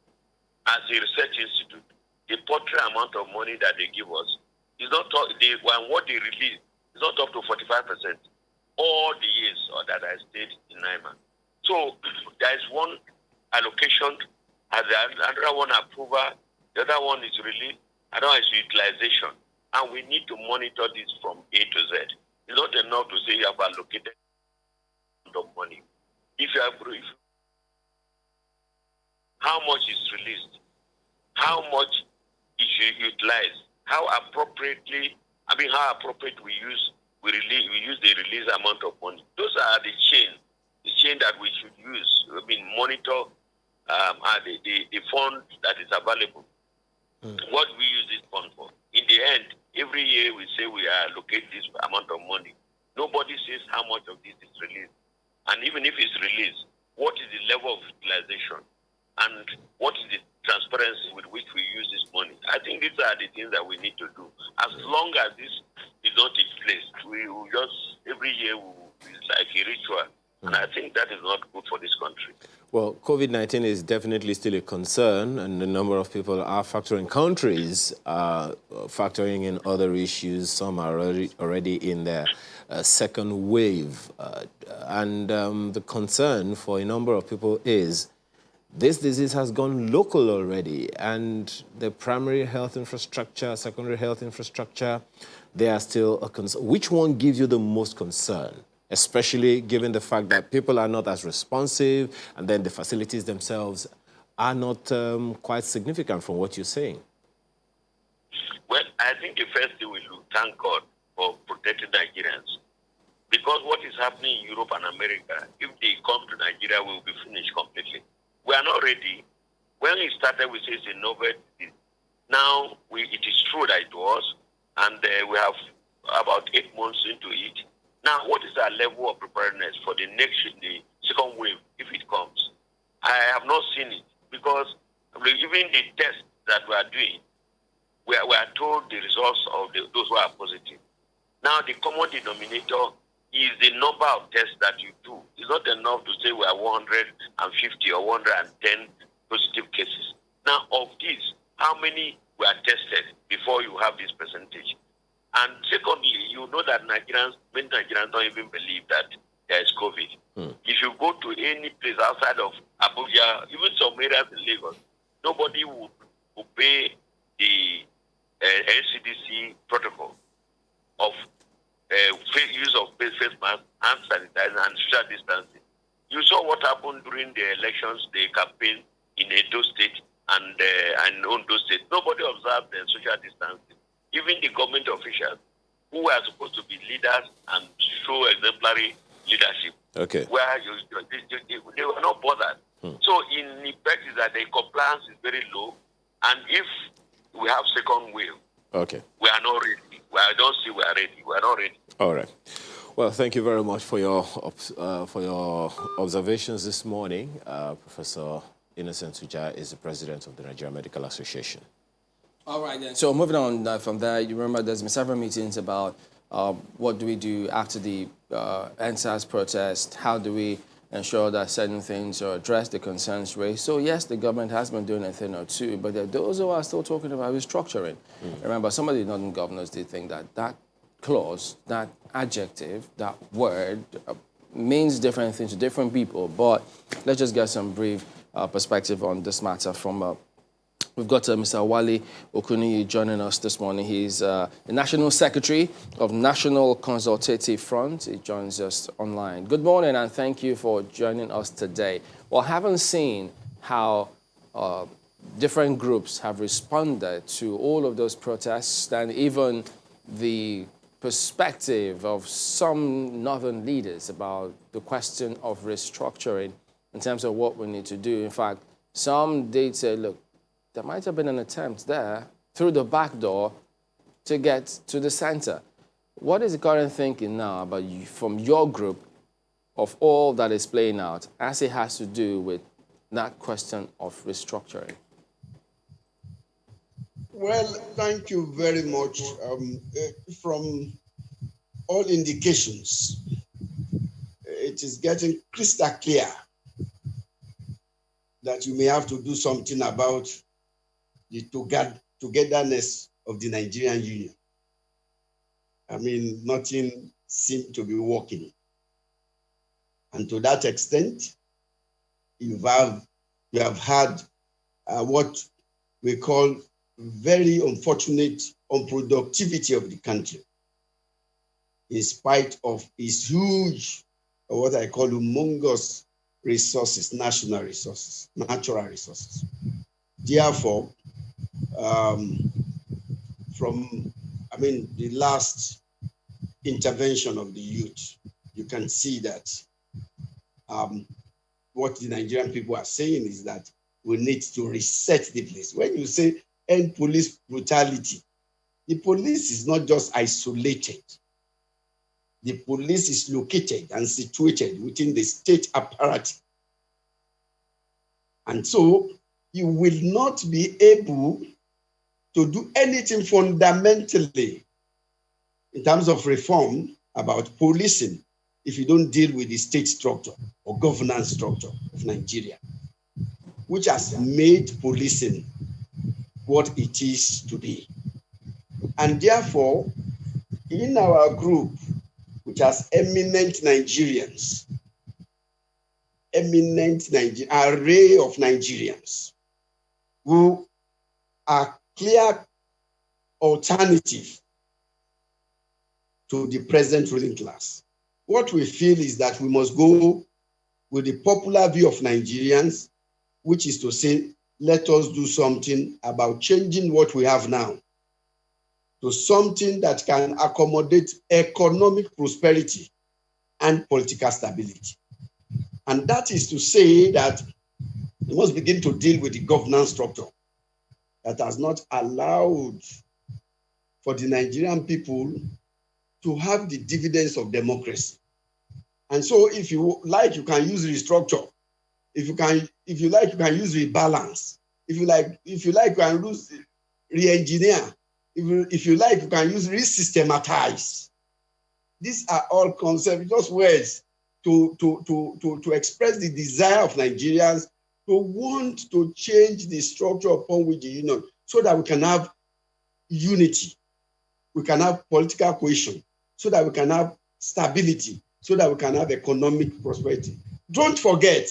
as a research institute, the paltry amount of money that they give us is not what they release is not up to 45%. All the years that I stayed in NIMA. So there is one allocation, and the other one approval, the other one is release, another one is utilization, and we need to monitor this from A to Z. It's not enough to say you have allocated of money. If you have, how much is released, how much is utilized, how appropriate we use the release amount of money. Those are the chain that we should use. Monitor the fund that is available. What we use this fund for. In the end, every year we say we allocate this amount of money. Nobody says how much of this is released. And even if it's released, what is the level of utilization? And what is the transparency with which we use this money? I think these are the things that we need to do. As long as this is not in place, we will just, every year, it's like a ritual. And I think that is not good for this country. Well, COVID-19 is definitely still a concern, and a number of people are factoring, countries are factoring in other issues. Some are already in their second wave. The concern for a number of people is this disease has gone local already, and the primary health infrastructure, secondary health infrastructure, they are still a concern. Which one gives you the most concern? Especially given the fact that people are not as responsive, and then the facilities themselves are not quite significant from what you're saying. Well, I think the first thing we should thank God for protecting Nigerians. Because what is happening in Europe and America, if they come to Nigeria, we will be finished completely. We are not ready. When it started, we say it's a novel disease. Now, it is true that it was, and we have about 8 months into it. Now, what is our level of preparedness for the second wave, if it comes? I have not seen it, because even the tests that we are doing, we are told the results of those who are positive. Now, the common denominator is the number of tests that you do. It's not enough to say we have 150 or 110 positive cases. Now, of these, how many were tested before you have this percentage? And secondly, you know that many Nigerians don't even believe that there is COVID. If you go to any place outside of Abuja, even some areas in Lagos, nobody would obey the NCDC protocol of use of face mask, hand sanitizer, and social distancing. You saw what happened during the elections, the campaign in Edo State and Ondo State. Nobody observed the social distancing. Even the government officials who are supposed to be leaders and show exemplary leadership, where they were not bothered. So in effect is that the compliance is very low, and if we have second wave, we are not ready. I don't see we are ready. We are not ready. All right. Well, thank you very much for your observations this morning. Professor Innocent Suja is the president of the Nigerian Medical Association. All right, then. So moving on from there, you remember there's been several meetings about what do we do after the NSAS protest? How do we ensure that certain things are addressed, the concerns raised. So yes, the government has been doing a thing or two, but there are those who are still talking about restructuring. Remember, some of the northern governors did think that that clause, that adjective, that word means different things to different people. But let's just get some brief perspective on this matter from we've got Mr. Wale Okuniyi joining us this morning. He's the National Secretary of National Consultative Front. He joins us online. Good morning, and thank you for joining us today. Well, having seen how different groups have responded to all of those protests and even the perspective of some northern leaders about the question of restructuring in terms of what we need to do. In fact, some did say, look, there might have been an attempt there through the back door to get to the center. What is the current thinking now about you, from your group, of all that is playing out as it has to do with that question of restructuring? Well, thank you very much. From all indications, it is getting crystal clear that you may have to do something about the togetherness of the Nigerian Union. I mean, nothing seemed to be working. And to that extent, you have had what we call very unfortunate unproductivity of the country, in spite of its huge, or what I call humongous resources, national resources, natural resources. Therefore, from the last intervention of the youth, you can see that what the Nigerian people are saying is that we need to reset the place. When you say end police brutality, the police is not just isolated. The police is located and situated within the state apparatus. And so you will not be able to do anything fundamentally in terms of reform about policing if you don't deal with the state structure or governance structure of Nigeria, which has made policing what it is today. And therefore, in our group, which has eminent Nigerians, array of Nigerians who are clear alternative to the present ruling class. What we feel is that we must go with the popular view of Nigerians, which is to say, let us do something about changing what we have now to something that can accommodate economic prosperity and political stability. And that is to say that we must begin to deal with the governance structure that has not allowed for the Nigerian people to have the dividends of democracy. And so if you like, you can use restructure. If you like, you can use rebalance. If you like, you can use re-engineer. If you like, you can use re-systematize. These are all concepts, just words to express the desire of Nigerians to want to change the structure upon which the union, so that we can have unity, we can have political cohesion, so that we can have stability, so that we can have economic prosperity. Don't forget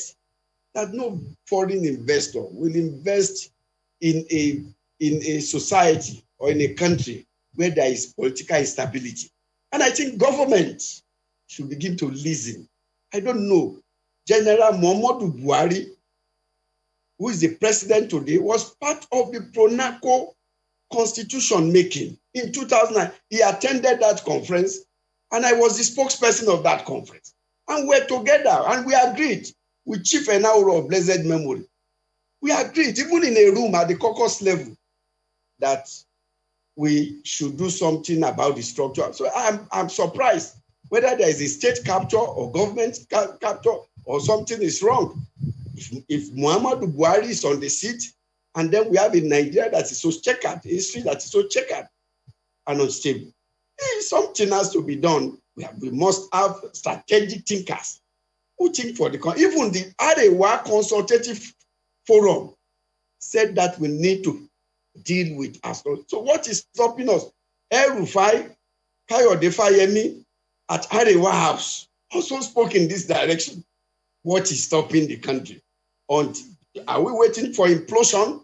that no foreign investor will invest in a society or in a country where there is political instability. And I think government should begin to listen. I don't know, General Muhammadu Buhari, who is the president today, was part of the Pronaco constitution making in 2009. He attended that conference, and I was the spokesperson of that conference. And we're together, and we agreed with Chief Enauro of blessed memory. We agreed, even in a room at the caucus level, that we should do something about the structure. So I'm surprised whether there is a state capture or government capture or something is wrong. If Muhammadu Buhari is on the seat, and then we have a Nigeria that is so checkered, a history that is so checkered and unstable, something has to be done. We must have strategic thinkers who think for the country. Even the Arewa Consultative Forum said that we need to deal with us. So what is stopping us? El-Rufai, Kayode Fayemi at Arewa House also spoke in this direction. What is stopping the country? And are we waiting for implosion?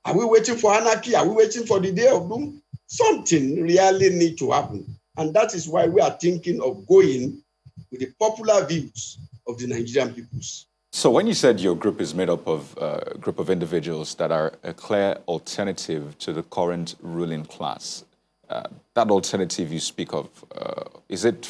Are we waiting for anarchy? Are we waiting for the day of doom? Something really needs to happen. And that is why we are thinking of going with the popular views of the Nigerian peoples. So when you said your group is made up of a group of individuals that are a clear alternative to the current ruling class, that alternative you speak of, is it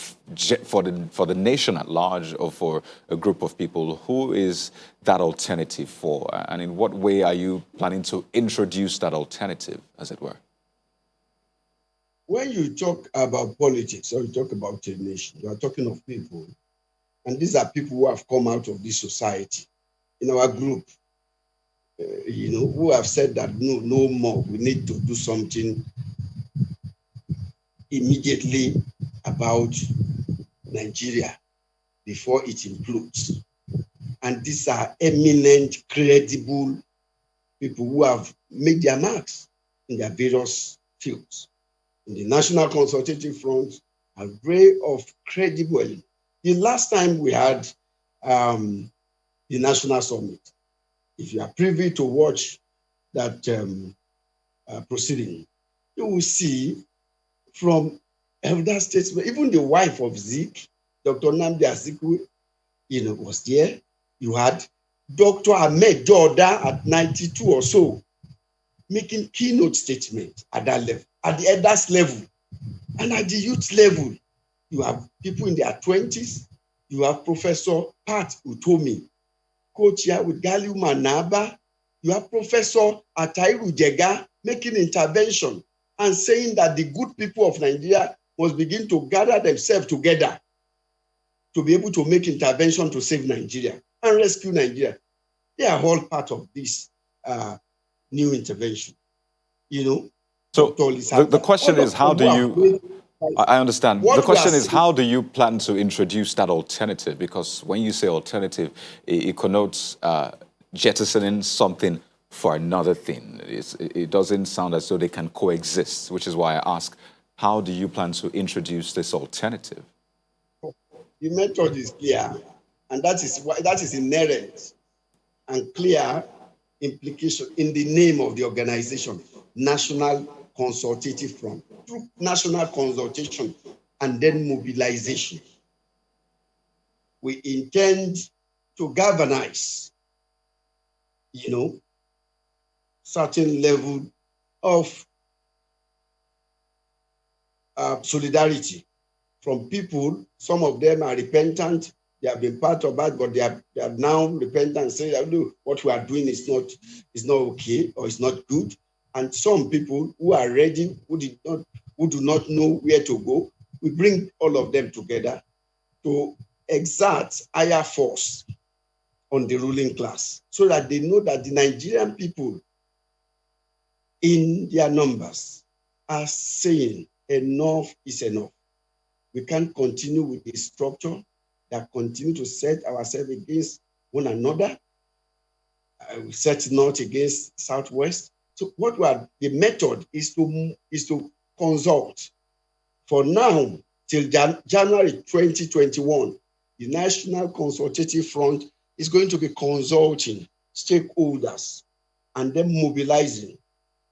for the nation at large or for a group of people? Who is that alternative for? And in what way are you planning to introduce that alternative, as it were? When you talk about politics or you talk about a nation, you are talking of people. And these are people who have come out of this society. In our group, who have said that no more, we need to do something immediately about Nigeria before it implodes. And these are eminent, credible people who have made their marks in their various fields. In the National Consultative Front, an array of credible elements. The last time we had the National Summit, if you are privy to watch that proceeding, you will see from elder statesmen, even the wife of Zik, Dr. Nnamdi Azikiwe, was there. You had Dr. Ahmed Jordan at 92 or so, making keynote statements at that level, at the elders level, and at the youth level. You have people in their 20s. You have Professor Pat Utomi, co-chair with Galiu Manaba. You have Professor Atairu Jega making intervention and saying that the good people of Nigeria must begin to gather themselves together to be able to make intervention to save Nigeria and rescue Nigeria. They are all part of this new intervention. So the question is, how do you... I understand. The question is, how do you plan to introduce that alternative? Because when you say alternative, it connotes jettisoning something for another thing. It doesn't sound as though they can coexist, which is why I ask, how do you plan to introduce this alternative? The method is clear, and that is inherent and clear implication in the name of the organization, National Consultative Front. Through national consultation and then mobilization, we intend to galvanize, certain level of solidarity from people. Some of them are repentant. They have been part of that, but they are now repentant, saying, "Look, what we are doing is not okay or it's not good." And some people who are ready, who do not know where to go, we bring all of them together to exert higher force on the ruling class so that they know that the Nigerian people in their numbers are saying enough is enough. We can't continue with a structure that continue to set ourselves against one another. We set North against Southwest. So the method is to consult. For now, till January 2021, the National Consultative Front is going to be consulting stakeholders and then mobilizing.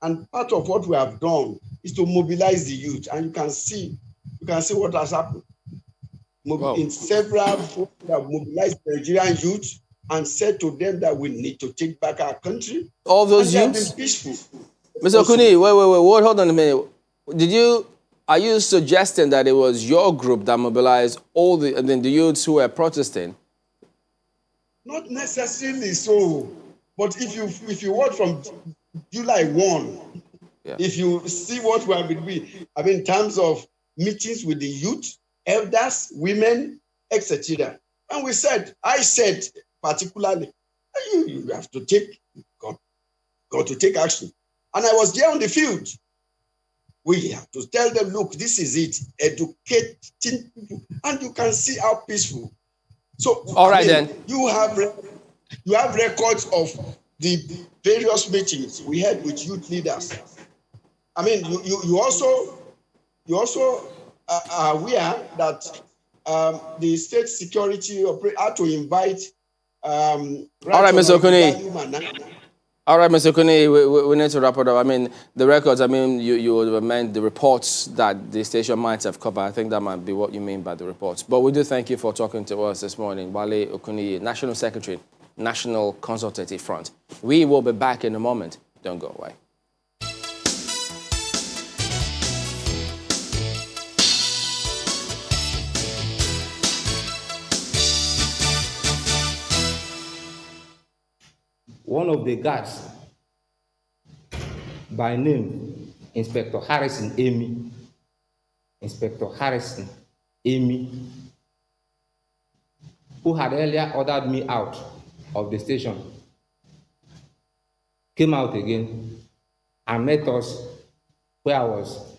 And part of what we have done is to mobilize the youth. And you can see what has happened. In several folks have mobilized Nigerian youth and said to them that we need to take back our country. All those youths have been peaceful. Mr. Okuni, wait, hold on a minute. Are you suggesting that it was your group that mobilized all the youths who were protesting? Not necessarily so, but if you watch from July 1, if you see what we have been doing, in terms of meetings with the youth, elders, women, etc. And I said particularly, you have to got to take action. And I was there on the field. We have to tell them, look, this is it, educating people. And you can see how peaceful So, All right, then. You have records of the various meetings we had with youth leaders. I mean, you also are aware that the state security had to invite. All right, Mr. Okuni. All right, Mr. Okuni, we need to wrap it up. I mean, the records, I mean, you meant the reports that the station might have covered. I think that might be what you mean by the reports. But we do thank you for talking to us this morning. Wale Okuni, National Secretary, National Consultative Front. We will be back in a moment. Don't go away. One of the guards, by name Inspector Harrison Amy, who had earlier ordered me out of the station, came out again and met us where I was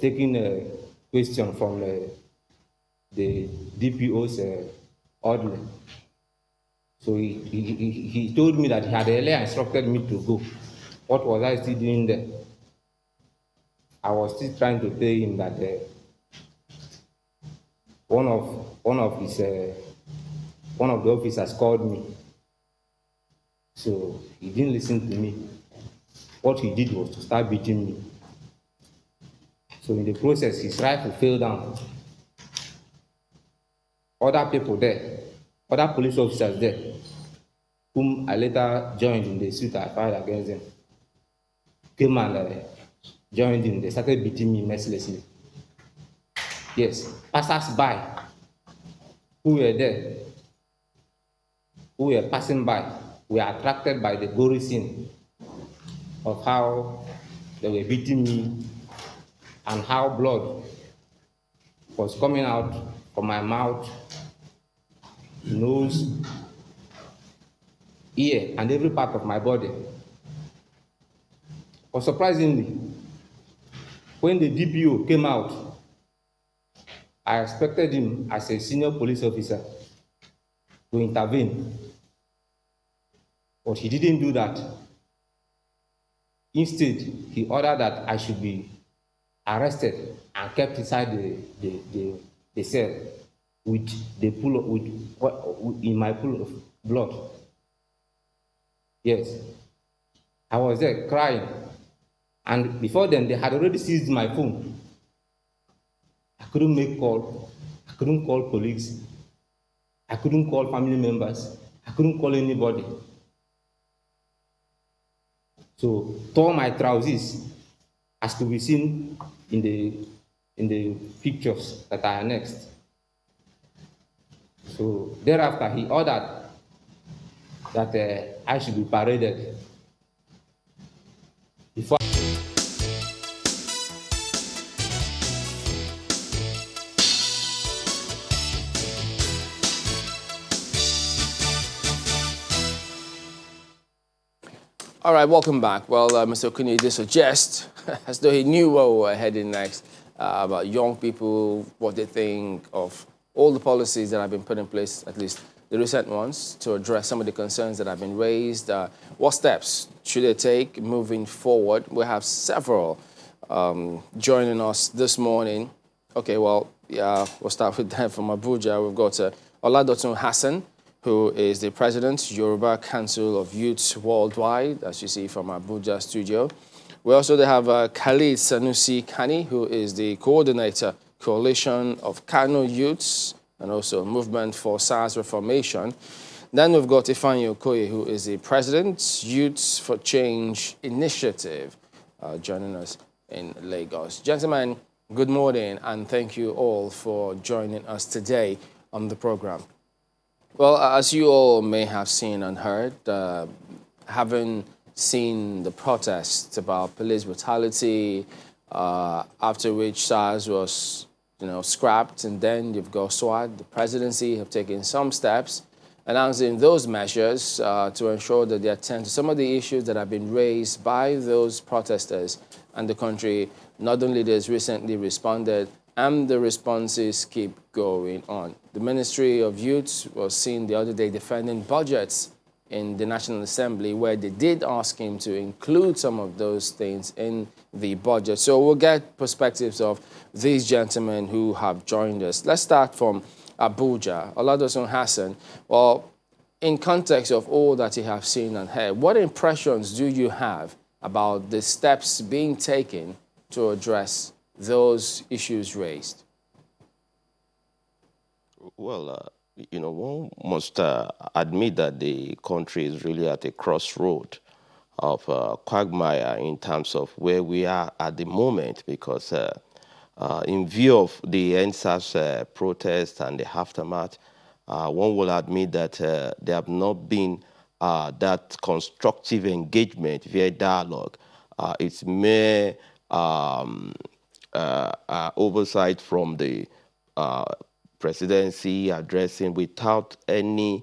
taking a question from the DPO's order. So he told me that he had earlier instructed me to go. What was I still doing there? I was still trying to tell him that one of the officers called me. So he didn't listen to me. What he did was to start beating me. So in the process, his rifle fell down. Other people there, other police officers there, whom I later joined in the suit I filed against them, came and joined in. They started beating me mercilessly. Yes, passers-by who were there, who were passing by, were attracted by the gory scene of how they were beating me and how blood was coming out from my mouth, nose, ear, and every part of my body. But surprisingly, when the DPO came out, I expected him as a senior police officer to intervene, but he didn't do that. Instead, he ordered that I should be arrested and kept inside the cell with the in my pool of blood. Yes, I was there crying, and before then they had already seized my phone. I couldn't make call. I couldn't call colleagues. I couldn't call family members. I couldn't call anybody. So tore my trousers, as to be seen in the pictures that are annexed. So thereafter, he ordered that I should be paraded. Before All right, welcome back. Well, Mr. Okuni did suggest, as though he knew where we were heading next, about young people, what they think of all the policies that have been put in place, at least the recent ones, to address some of the concerns that have been raised. What steps should they take moving forward? We have several joining us this morning. Okay, well, yeah, we'll start with them from Abuja. We've got Oladotun Hassan, who is the president, Yoruba Council of Youths Worldwide, as you see from Abuja studio. We also have Khalid Sanusi Kani, who is the coordinator, Coalition of Kano Youths, and also Movement for SARS Reformation. Then we've got Ifeanyi Okoye, who is the president, Youths for Change Initiative, joining us in Lagos. Gentlemen, good morning, and thank you all for joining us today on the program. Well, as you all may have seen and heard, having seen the protests about police brutality, after which SARS was, scrapped, and then you've got SWAT, the presidency have taken some steps, announcing those measures to ensure that they attend to some of the issues that have been raised by those protesters, and the country, northern leaders recently responded and the responses keep going on. The Ministry of Youth was seen the other day defending budgets in the National Assembly, where they did ask him to include some of those things in the budget. So we'll get perspectives of these gentlemen who have joined us. Let's start from Abuja. Oladosun Hassan, well, in context of all that you have seen and heard, what impressions do you have about the steps being taken to address those issues raised? Well, one must admit that the country is really at a crossroad of quagmire in terms of where we are at the moment, because in view of the NSAS protest and the aftermath, one will admit that there have not been that constructive engagement via dialogue. It's mere oversight from the presidency addressing without any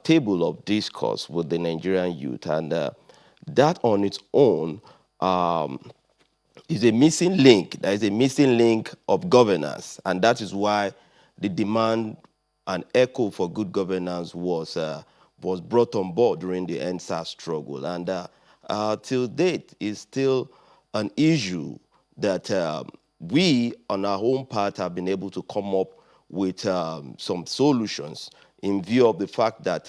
table of discourse with the Nigerian youth. And that on its own is a missing link. There is a missing link of governance. And that is why the demand and echo for good governance was brought on board during the NSAS struggle. And till date is still an issue that we, on our own part, have been able to come up with some solutions in view of the fact that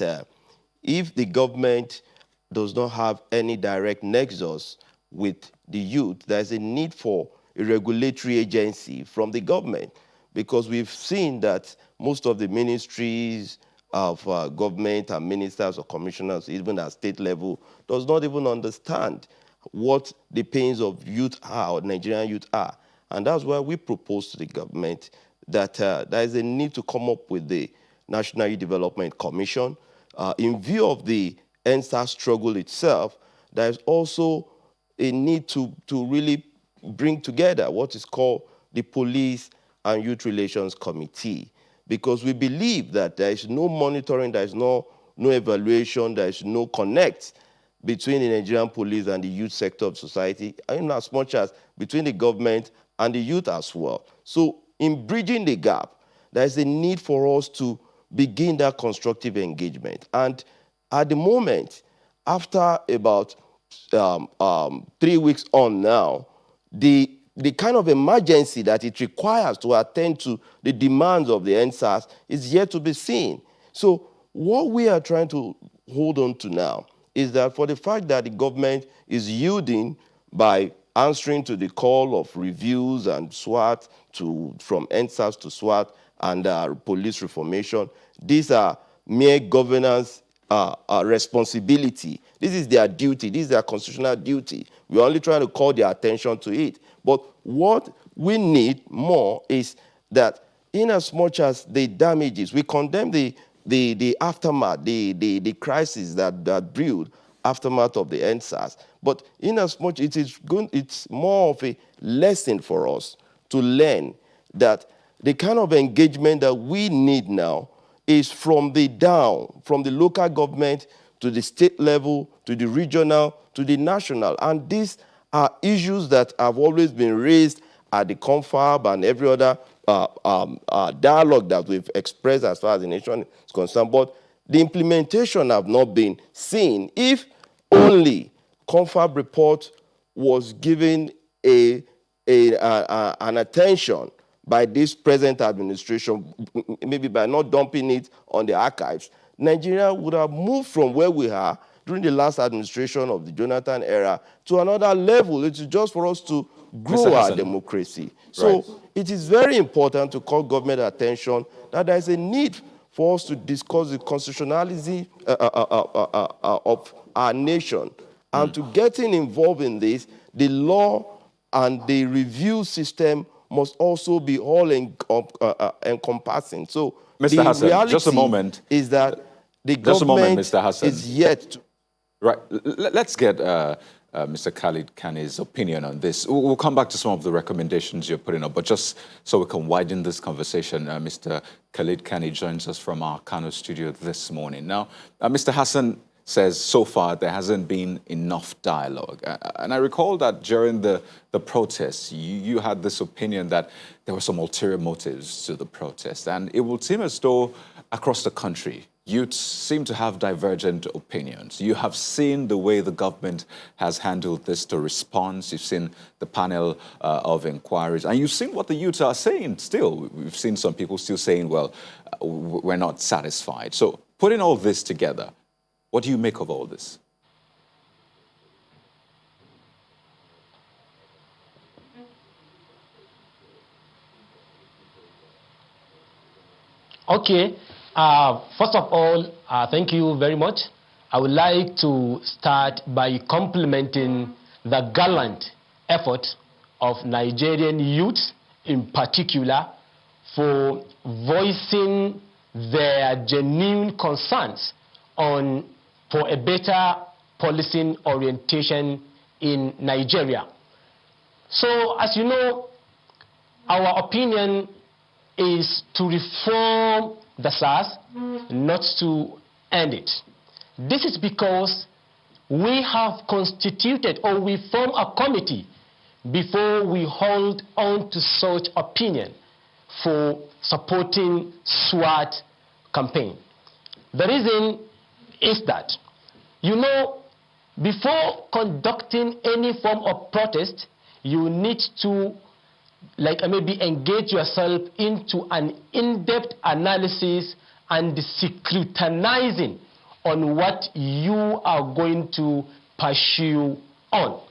if the government does not have any direct nexus with the youth, there's a need for a regulatory agency from the government, because we've seen that most of the ministries of government and ministers or commissioners, even at state level, does not even understand what the pains of youth are, or Nigerian youth are. And that's why we propose to the government that there is a need to come up with the National Youth Development Commission. In view of the NSAS struggle itself, there is also a need to really bring together what is called the Police and Youth Relations Committee, because we believe that there is no monitoring, there is no evaluation, there is no connect between the Nigerian police and the youth sector of society, in as much as between the government and the youth as well. So in bridging the gap, there is a need for us to begin that constructive engagement. And at the moment, after about 3 weeks on now, the kind of emergency that it requires to attend to the demands of the NSAS is yet to be seen. So what we are trying to hold on to now is that for the fact that the government is yielding by answering to the call of reviews and SWAT from NSAS to SWAT and police reformation, these are mere governance responsibility. This is their duty. This is their constitutional duty. We're only trying to call their attention to it. But what we need more is that in as much as the damages, we condemn the aftermath, the crisis that brewed aftermath of the NSAS. But in as much it's more of a lesson for us to learn that the kind of engagement that we need now is from the down, from the local government to the state level, to the regional, to the national. And these are issues that have always been raised at the confab and every other dialogue that we've expressed as far as the nation is concerned. But the implementation have not been seen. If only confab report was given an attention by this present administration, maybe by not dumping it on the archives, Nigeria would have moved from where we are during the last administration of the Jonathan era to another level. It is just for us to grow our democracy. So it is very important to call government attention that there is a need for us to discuss the constitutionality of our nation. And to getting involved in this, the law and the review system must also be all encompassing. So Mr. Hassan, reality just a moment. Is that the just government Mr. Hassan. is yet to... Right. Let's get Mr. Khalid Kani's opinion on this. We'll come back to some of the recommendations you're putting up, but just so we can widen this conversation, Mr. Khalid Kani joins us from our Kano studio this morning. Now, Mr. Hassan, says so far there hasn't been enough dialogue. And I recall that during the protests, you had this opinion that there were some ulterior motives to the protest. And it would seem as though across the country, youth seem to have divergent opinions. You have seen the way the government has handled this to response. You've seen the panel of inquiries. And you've seen what the youths are saying still. We've seen some people still saying, well, we're not satisfied. So putting all this together, what do you make of all this? Okay. First of all, thank you very much. I would like to start by complimenting the gallant effort of Nigerian youth in particular for voicing their genuine concerns for a better policing orientation in Nigeria. So, as you know, our opinion is to reform the SARS, not to end it. This is because we have constituted or we form a committee before we hold on to such opinion for supporting SWAT campaign. The reason is that, you know, before conducting any form of protest, you need to maybe engage yourself into an in-depth analysis and scrutinizing on what you are going to pursue on.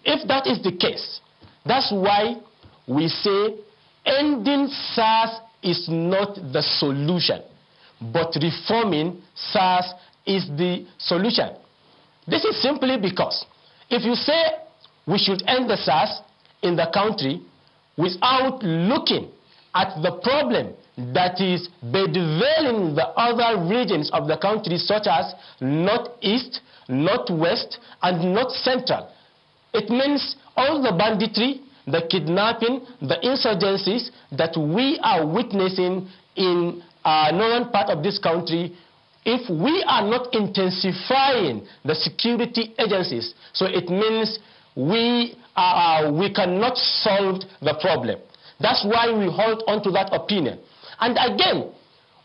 If that is the case, that's why we say ending SARS is not the solution, but reforming SARS is the solution. This is simply because if you say we should end the SARS in the country without looking at the problem that is bedeviling the other regions of the country, such as Northeast, Northwest, and North Central, it means all the banditry, the kidnapping, the insurgencies that we are witnessing in northern part of this country, if we are not intensifying the security agencies, so it means we cannot solve the problem. That's why we hold on to that opinion. And again,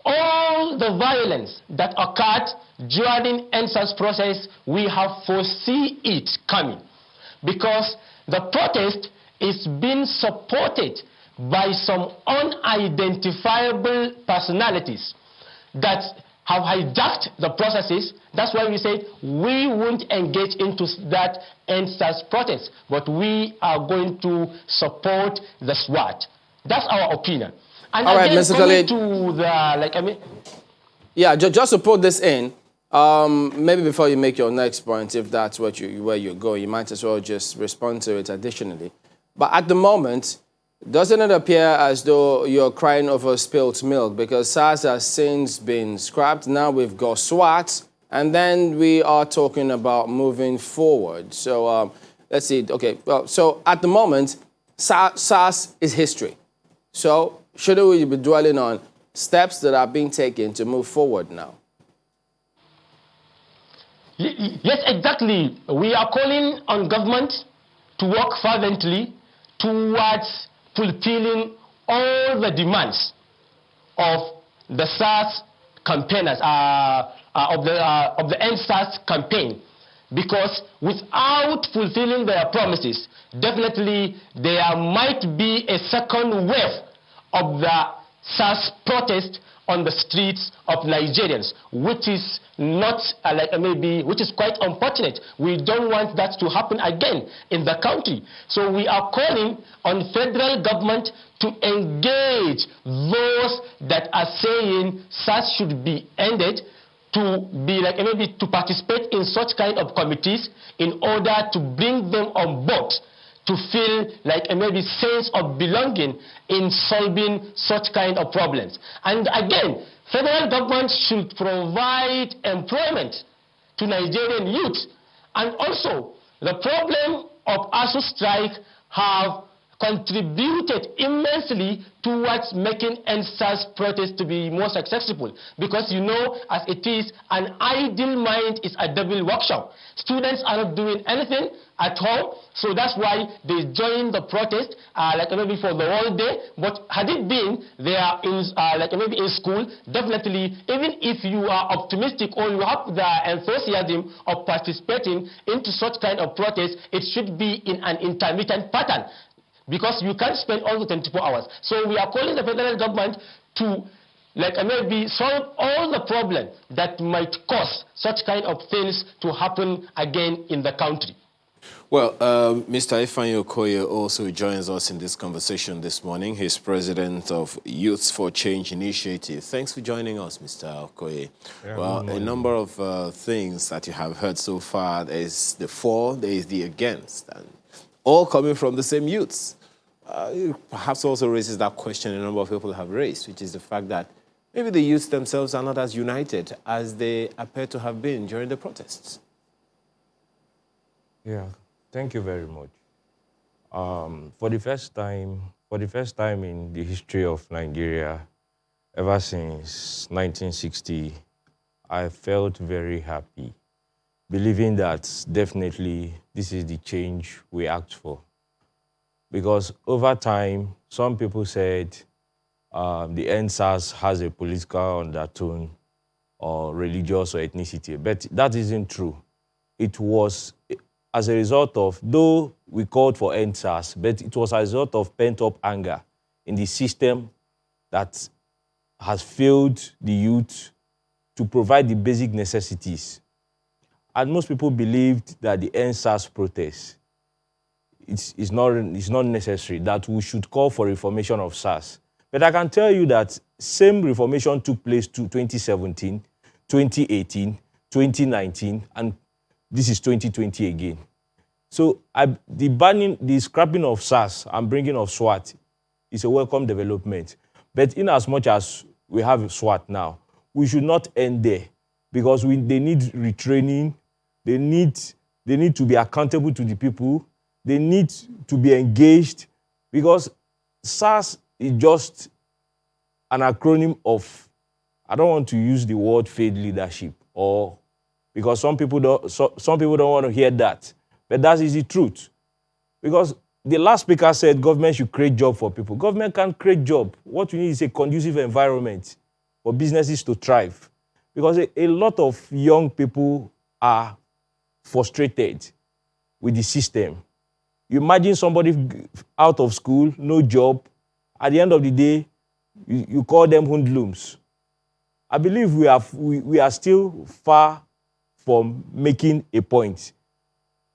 all the violence that occurred during NSAS process, we have foreseen it coming, because the protest is being supported by some unidentifiable personalities that have hijacked the processes. That's why we said we won't engage into that NSAS protest, but we are going to support the SWAT. That's our opinion. And all right, again, Mr. Khalid, to the, yeah, just to put this in, maybe before you make your next point, if that's where you're going, you might as well just respond to it additionally. But at the moment, doesn't it appear as though you're crying over spilt milk? Because SARS has since been scrapped. Now we've got SWAT, and then we are talking about moving forward. So let's see. Okay, well, so at the moment, SARS is history. So shouldn't we be dwelling on steps that are being taken to move forward now? Yes, exactly. We are calling on government to work fervently towards fulfilling all the demands of the SARS campaigners, of the NSAS campaign, because without fulfilling their promises, definitely there might be a second wave of the SARS protest on the streets of Nigerians, which is not which is quite unfortunate. We don't want that to happen again in the country. So we are calling on federal government to engage those that are saying SARS should be ended, to be to participate in such kind of committees in order to bring them on board, to feel sense of belonging in solving such kind of problems. And again, federal government should provide employment to Nigerian youth. And also, the problem of ASU strike have contributed immensely towards making NSAS protest to be more successful. Because you know, as it is, an idle mind is a devil workshop. Students are not doing anything at home, so that's why they joined the protest, like maybe for the whole day. But had it been they are in, like maybe in school, definitely, even if you are optimistic or you have the enthusiasm of participating into such kind of protest, it should be in an intermittent pattern, because you can't spend all the 24 hours. So we are calling the federal government to maybe solve all the problems that might cause such kind of things to happen again in the country. Well, Mr. Ifeanyi Okoye also joins us in this conversation this morning. He's president of Youths for Change Initiative. Thanks for joining us, Mr. Okoye. Yeah, well, a number of things that you have heard so far. There is the for, there is the against, and all coming from the same youths. It perhaps also raises that question a number of people have raised, which is the fact that maybe the youths themselves are not as united as they appear to have been during the protests. Yeah, thank you very much. For the first time in the history of Nigeria, ever since 1960, I felt very happy, believing that definitely this is the change we asked for. Because over time, some people said the NSAS has a political undertone or religious or ethnicity, but that isn't true. It was as a result of, though we called for NSAS, but it was as a result of pent-up anger in the system that has failed the youth to provide the basic necessities. And most people believed that the NSAS protest is not necessary, that we should call for reformation of SARS. But I can tell you that same reformation took place to 2017, 2018, 2019, and this is 2020 again. So the scrapping of SARS and bringing of SWAT is a welcome development. But in as much as we have SWAT now, we should not end there, because they need retraining, they need to be accountable to the people, they need to be engaged, because SARS is just an acronym of, I don't want to use the word failed leadership, or because some people don't want to hear that, but that is the truth. Because the last speaker said government should create jobs for people. Government can't create jobs. What we need is a conducive environment for businesses to thrive. Because a lot of young people are frustrated with the system. You imagine somebody out of school, no job. At the end of the day, you call them hoodlums. I believe we are still far from making a point.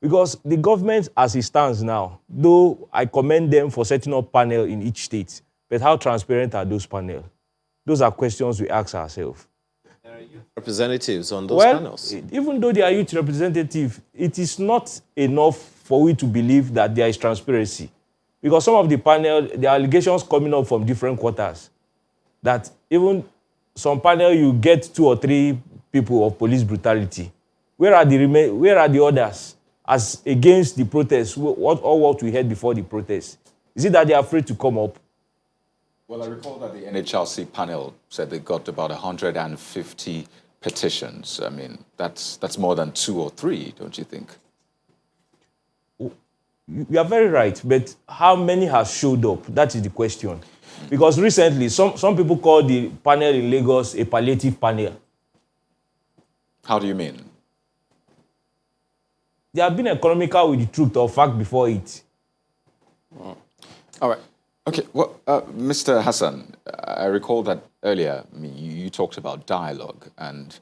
Because the government, as it stands now, though I commend them for setting up panels in each state, but how transparent are those panels? Those are questions we ask ourselves. There are youth representatives on those panels. Even though they are youth representatives, it is not enough for we to believe that there is transparency. Because some of the panel, the allegations coming up from different quarters, that even some panel you get 2 or 3 people of police brutality. Where are the others? As against the protests, what we heard before the protest? Is it that they are afraid to come up? Well, I recall that the NHRC panel said they got about 150 petitions. I mean, that's more than 2 or 3, don't you think? You are very right, but how many have showed up? That is the question. Because recently, some people call the panel in Lagos a palliative panel. How do you mean? They have been economical with the truth or fact before it. All right. Okay. Well, Mr. Hassan, I recall that earlier you talked about dialogue, and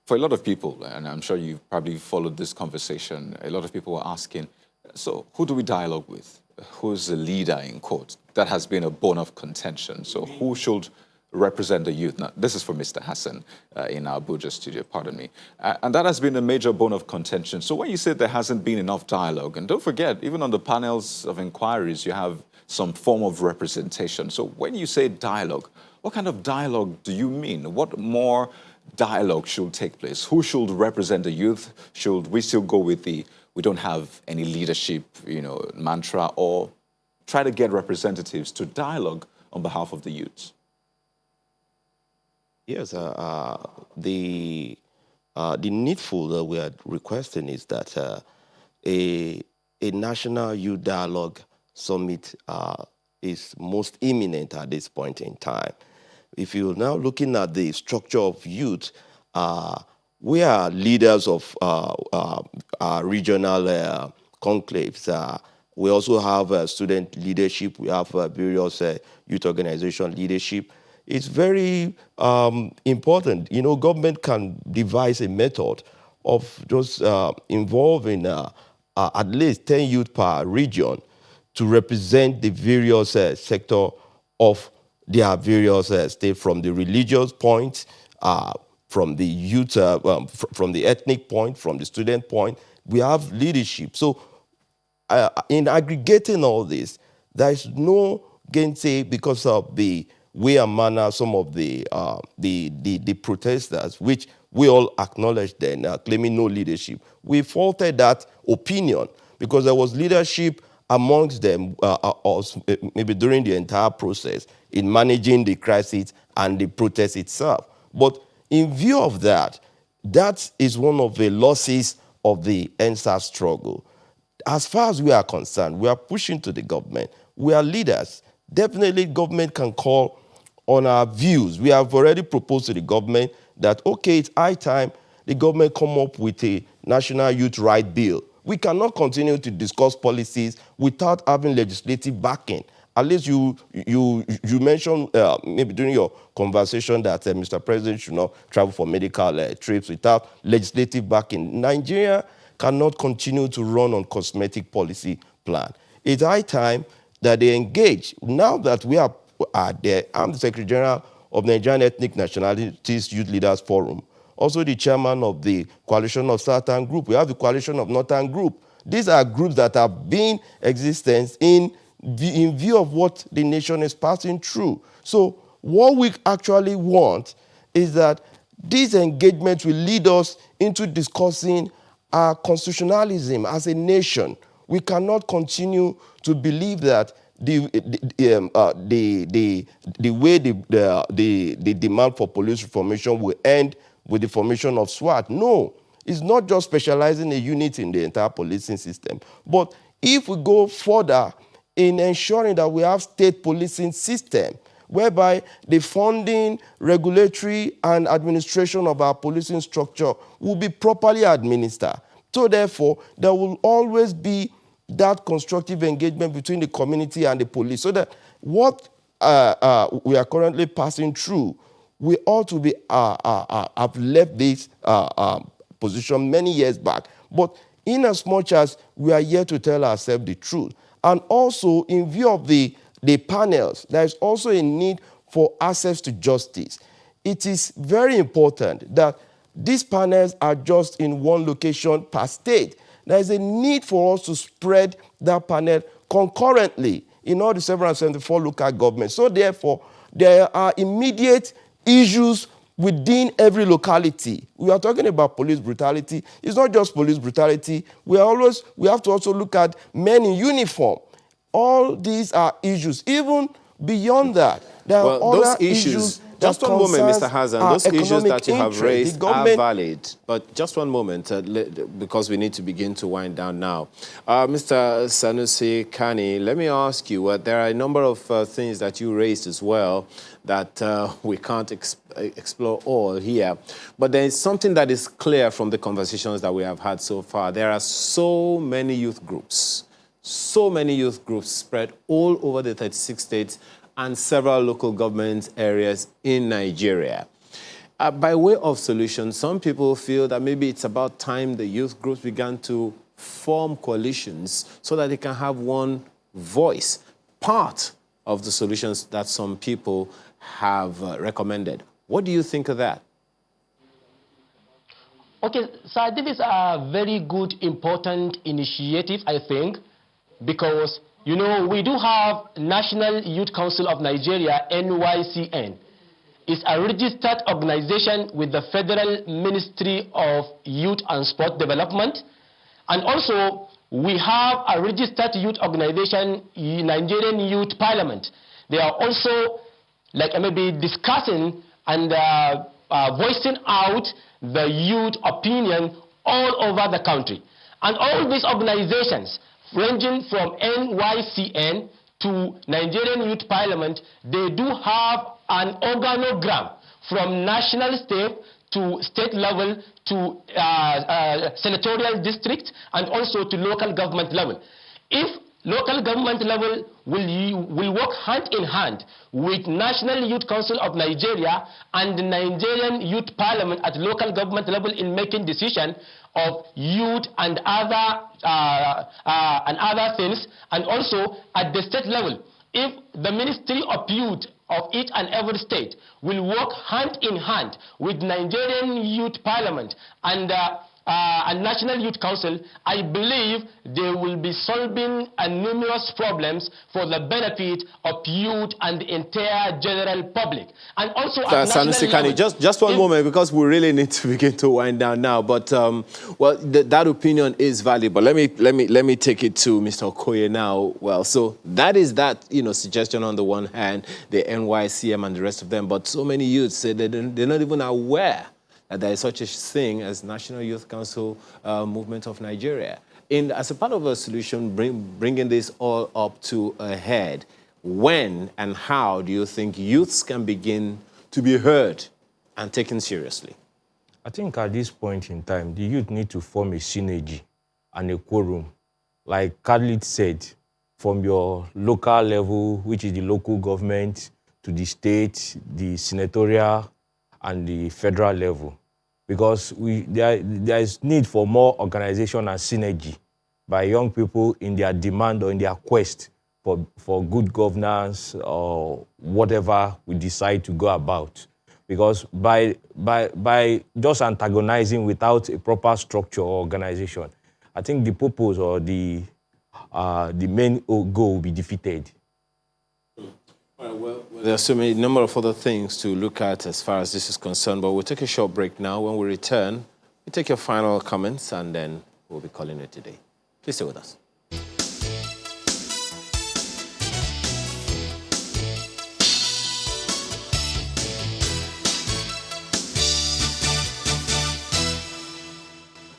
for a lot of people, and I'm sure you've probably followed this conversation, a lot of people were asking, so who do we dialogue with? Who's the leader in court? That has been a bone of contention. So who should represent the youth? Now, this is for Mr. Hassan in our Abuja studio, pardon me. And that has been a major bone of contention. So when you say there hasn't been enough dialogue, and don't forget, even on the panels of inquiries, you have some form of representation. So when you say dialogue, what kind of dialogue do you mean? What more dialogue should take place? Who should represent the youth? Should we still go with the, we don't have any leadership, mantra, or try to get representatives to dialogue on behalf of the youths? Yes, the needful that we are requesting is that a national youth dialogue summit is most imminent at this point in time. If you're now looking at the structure of youth, we are leaders of regional conclaves. We also have student leadership. We have various youth organization leadership. It's very important. You know, government can devise a method of just involving at least 10 youth per region to represent the various sector of their various states, from the religious point, from the youth, from the ethnic point, from the student point. We have leadership. So in aggregating all this, there is no gainsay because of the way and manner some of the protesters, which we all acknowledge then, claiming no leadership. We faulted that opinion because there was leadership amongst them, maybe during the entire process, in managing the crisis and the protest itself. But in view of that, that is one of the losses of the EndSARS struggle. As far as we are concerned, we are pushing to the government. We are leaders. Definitely, government can call on our views. We have already proposed to the government that, okay, it's high time the government come up with a national youth right bill. We cannot continue to discuss policies without having legislative backing. At least you mentioned maybe during your conversation that Mr. President should not travel for medical trips without legislative backing. Nigeria cannot continue to run on cosmetic policy plan. It's high time that they engage. Now that we are there, I'm the Secretary General of Nigerian Ethnic Nationalities Youth Leaders Forum, also the chairman of the Coalition of Southern Group. We have the Coalition of Northern Group. These are groups that have been in existence in view of what the nation is passing through. So what we actually want is that these engagements will lead us into discussing our constitutionalism as a nation. We cannot continue to believe that the way the demand for police reformation will end with the formation of SWAT. No, it's not just specializing a unit in the entire policing system. But if we go further in ensuring that we have state policing system, whereby the funding, regulatory, and administration of our policing structure will be properly administered. So therefore, there will always be that constructive engagement between the community and the police, so that what we are currently passing through, we ought to be have left this position many years back. But in as much as we are here to tell ourselves the truth, and also in view of the panels, there is also a need for access to justice. It is very important that these panels are just in one location per state. There is a need for us to spread that panel concurrently in all the 774 local governments. So therefore, there are immediate issues within every locality. We are talking about police brutality. It's not just police brutality. We have to also look at men in uniform. All these are issues. Even beyond that, there are other issues. Just one moment, Mr. Hassan. Those issues that you have raised are valid. But just one moment, because we need to begin to wind down now. Mr. Sanusi Kani, let me ask you, there are a number of things that you raised as well that we can't explore all here. But there is something that is clear from the conversations that we have had so far. There are so many youth groups spread all over the 36 states and several local government areas in Nigeria. By way of solution, some people feel that maybe it's about time the youth groups began to form coalitions so that they can have one voice, part of the solutions that some people have recommended. What do you think of that? Okay, so this is a very good, important initiative, I think, because you know, we do have National Youth Council of Nigeria, NYCN. It's a registered organization with the Federal Ministry of Youth and Sport Development. And also, we have a registered youth organization, Nigerian Youth Parliament. They are also maybe discussing and voicing out the youth opinion all over the country. And all these organizations, ranging from NYCN to Nigerian Youth Parliament, they do have an organogram from national to state level to senatorial district and also to local government level. If local government level will work hand in hand with National Youth Council of Nigeria and the Nigerian Youth Parliament at local government level in making decision of youth and other things, and also at the state level, if the Ministry of Youth of each and every state will work hand in hand with Nigerian Youth Parliament and National Youth Council, I believe they will be solving numerous problems for the benefit of youth and the entire general public. And also at national level, just one moment, because we really need to begin to wind down now. But well, that opinion is valuable. Let me take it to Mr. Okoye now. Well, so that is that suggestion on the one hand, the NYCM and the rest of them. But so many youths say they're not even aware that there is such a thing as National Youth Council Movement of Nigeria. And as a part of a solution, bringing this all up to a head, when and how do you think youths can begin to be heard and taken seriously? I think at this point in time, the youth need to form a synergy and a quorum. Like Khalid said, from your local level, which is the local government, to the state, the senatorial, and the federal level, because there is need for more organization and synergy by young people in their demand or in their quest for good governance or whatever we decide to go about. Because by just antagonizing without a proper structure or organization, I think the purpose or the main goal will be defeated. Well, there are so many number of other things to look at as far as this is concerned, but we'll take a short break now. When we return, we'll take your final comments, and then we'll be calling it today. Please stay with us.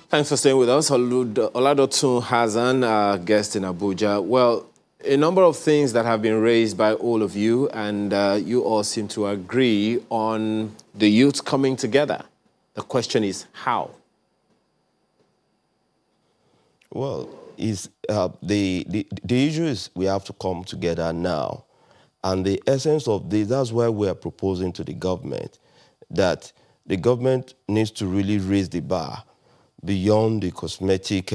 Thanks for staying with us. Oladotun Hassan, our guest in Abuja. Well, a number of things that have been raised by all of you, and you all seem to agree on the youth coming together. The question is how? Well, the issue is we have to come together now. And the essence of this, that's why we are proposing to the government that the government needs to really raise the bar beyond the cosmetic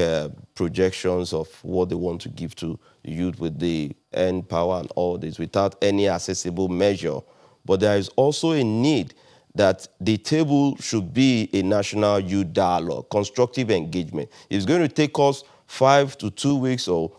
projections of what they want to give to the youth with the end power and all this without any accessible measure. But there is also a need that the table should be a national youth dialogue, constructive engagement. It's going to take us 5 to 2 weeks or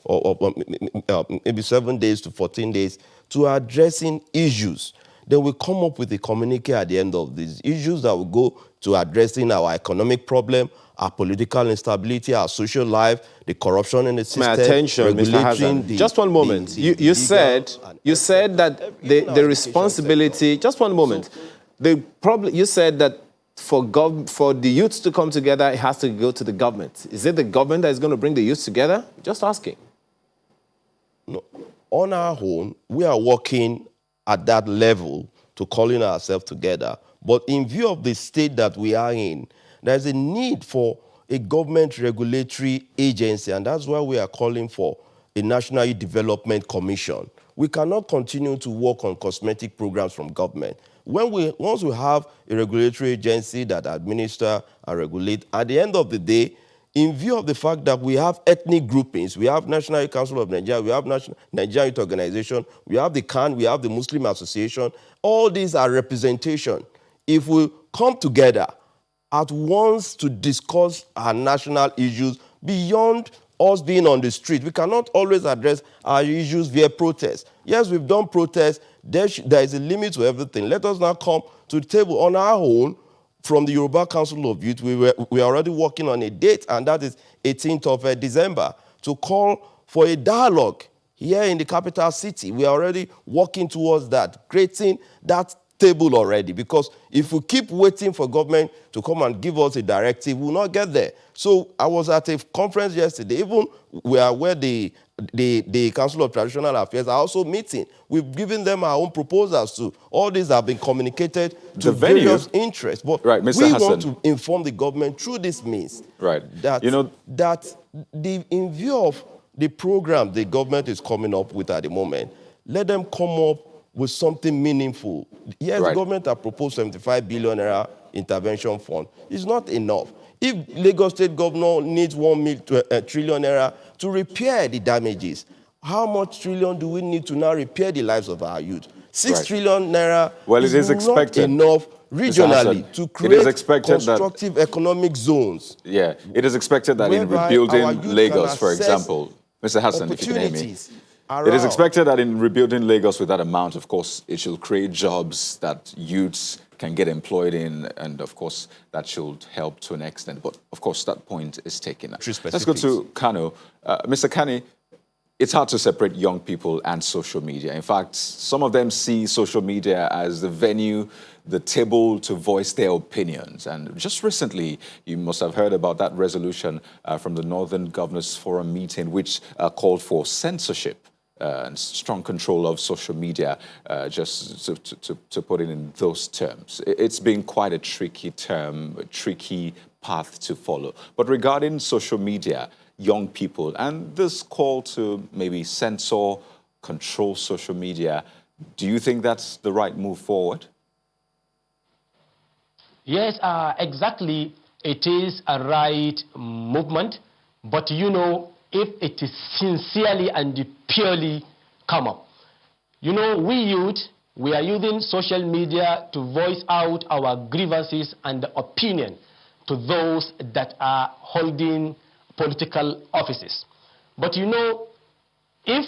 maybe 7 days to 14 days to addressing issues. Then we come up with a communique at the end of these issues that will go to addressing our economic problem, our political instability, our social life, the corruption in the system. My attention, Mr. Hassan. Just one moment. You said that the responsibility. Just one moment. You said that for the youth to come together, it has to go to the government. Is it the government that is going to bring the youth together? Just asking. No. On our own, we are working at that level to calling ourselves together. But in view of the state that we are in, there's a need for a government regulatory agency, and that's why we are calling for a National Youth Development Commission. We cannot continue to work on cosmetic programs from government. Once we have a regulatory agency that administer and regulate, at the end of the day, in view of the fact that we have ethnic groupings, we have National Youth Council of Nigeria, we have Nigerian Youth Organization, we have the CAN, we have the Muslim Association, all these are representation. If we come together at once to discuss our national issues beyond us being on the street, we cannot always address our issues via protest. Yes, we've done protests. There is a limit to everything. Let us now come to the table on our own. From the Yoruba Council of Youth, we are already working on a date, and that is 18th of December, to call for a dialogue here in the capital city. We are already working towards that, creating that table already, because if we keep waiting for government to come and give us a directive, we will not get there. So I was at a conference yesterday, even where the Council of Traditional Affairs are also meeting. We've given them our own proposals to. All these have been communicated to various interests. But right, Mr. we Hassan, want to inform the government through this means that, in view of the program the government is coming up with at the moment, let them come up with something meaningful. Yes, the government has proposed 75 billion naira intervention fund. It's not enough. If Lagos State governor needs 1 trillion naira to repair the damages, how much trillion do we need to now repair the lives of our youth? 6 trillion naira is not enough regionally to create constructive economic zones. Yeah, it is expected that in rebuilding Lagos, for example, Mr. Hassan, if you can hear me, it is expected that in rebuilding Lagos with that amount, of course, it should create jobs that youths can get employed in, and of course, that should help to an extent. But of course, that point is taken. Let's go to Kano. Mr. Kani, it's hard to separate young people and social media. In fact, some of them see social media as the venue, the table to voice their opinions. And just recently, you must have heard about that resolution from the Northern Governors Forum meeting, which called for censorship and strong control of social media, just to put it in those terms. It's been quite a tricky term, a tricky path to follow. But regarding social media, young people, and this call to maybe censor, control social media, do you think that's the right move forward? Yes, exactly. It is a right movement, but you know, if it is sincerely and purely come up. You know, we are using social media to voice out our grievances and opinion to those that are holding political offices. But you know, if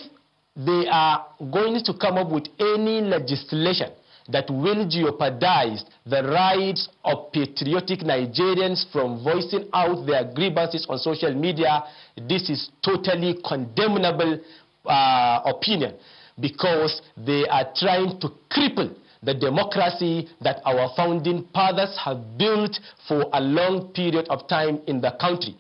they are going to come up with any legislation that will jeopardize the rights of patriotic Nigerians from voicing out their grievances on social media, this is totally condemnable opinion, because they are trying to cripple the democracy that our founding fathers have built for a long period of time in the country.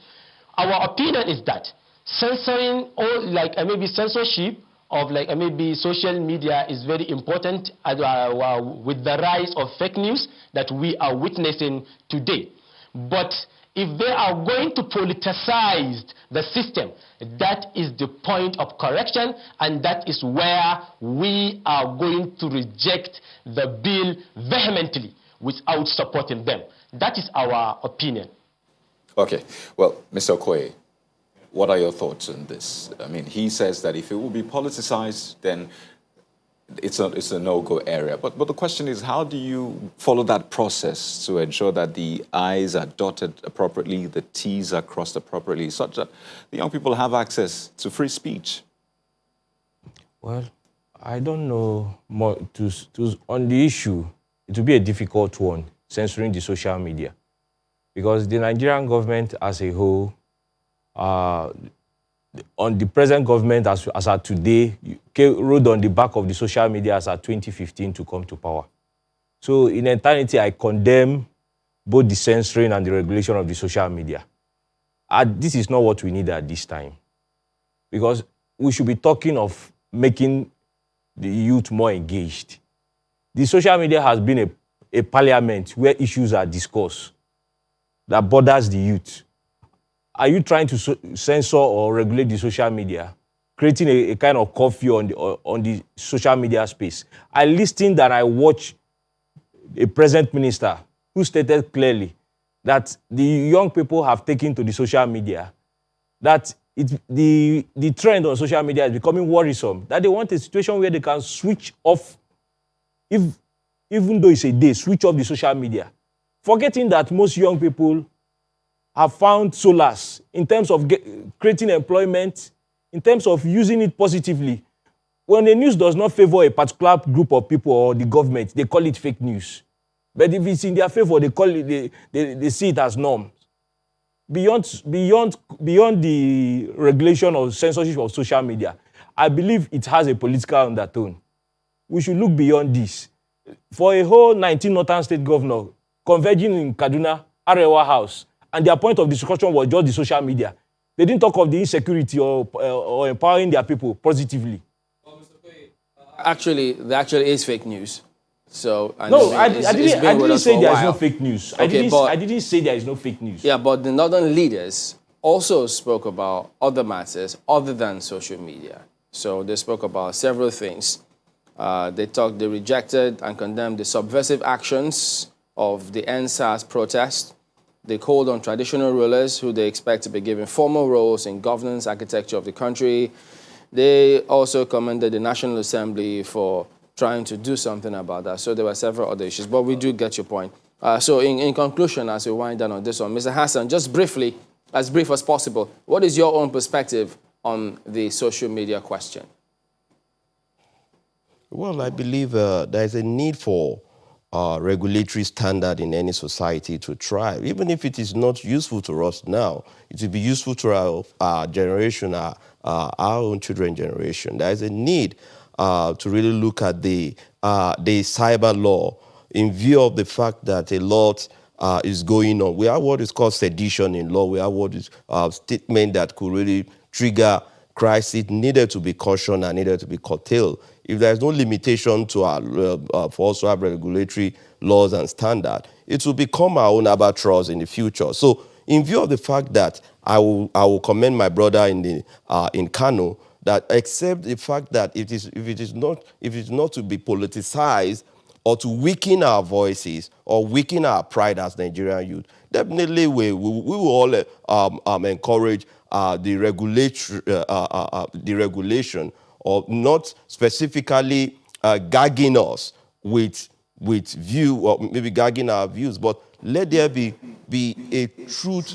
Our opinion is that censoring or maybe censorship of maybe social media is very important with the rise of fake news that we are witnessing today. But if they are going to politicize the system, that is the point of correction, and that is where we are going to reject the bill vehemently without supporting them. That is our opinion. Okay. Well, Mr. Okoye, what are your thoughts on this? I mean, he says that if it will be politicized, then it's a no-go area. But the question is, how do you follow that process to ensure that the I's are dotted appropriately, the T's are crossed appropriately, such that the young people have access to free speech? Well, I don't know more on the issue. It will be a difficult one, censoring the social media, because the Nigerian government as a whole, on the present government as at today, rode on the back of the social media as at 2015 to come to power. So in entirety, I condemn both the censoring and the regulation of the social media. This is not what we need at this time, because we should be talking of making the youth more engaged. The social media has been a parliament where issues are discussed that borders the youth. Are you trying to censor or regulate the social media, creating a kind of curfew on the social media space? I listened and I watched a present minister who stated clearly that the young people have taken to the social media, that the trend on social media is becoming worrisome, that they want a situation where they can switch off, even though it's a day, switch off the social media, forgetting that most young people have found solace in terms of creating employment, in terms of using it positively. When the news does not favor a particular group of people or the government, they call it fake news. But if it's in their favor, they see it as norm. beyond the regulation or censorship of social media, I believe it has a political undertone. We should look beyond this. For a whole 19 northern state governor converging in Kaduna, Arewa House, and their point of discussion was just the social media. They didn't talk of the insecurity or empowering their people positively. Actually, there actually is fake news. So no, I didn't say there is no fake news. Okay, I didn't say there is no fake news. Yeah, but the northern leaders also spoke about other matters other than social media. So they spoke about several things. They rejected and condemned the subversive actions of the NSAS protest. They called on traditional rulers who they expect to be given formal roles in governance architecture of the country. They also commended the National Assembly for trying to do something about that. So there were several other issues, but we do get your point. So in conclusion, as we wind down on this one, Mr. Hassan, just briefly, as brief as possible, what is your own perspective on the social media question? Well, I believe there is a need for regulatory standard in any society to thrive. Even if it is not useful to us now, it will be useful to our generation, our own children's generation. There is a need to really look at the cyber law in view of the fact that a lot is going on. We have what is called sedition in law. We have what is statement that could really trigger crisis, needed to be cautioned and needed to be curtailed. If there is no limitation to our for us to have regulatory laws and standards, it will become our own albatross in the future. So, in view of the fact that I will commend my brother in Kano, that accept the fact that if it is not to be politicized or to weaken our voices or weaken our pride as Nigerian youth, definitely we will all encourage the regulation of not specifically gagging us with view or maybe gagging our views, but let there be a truth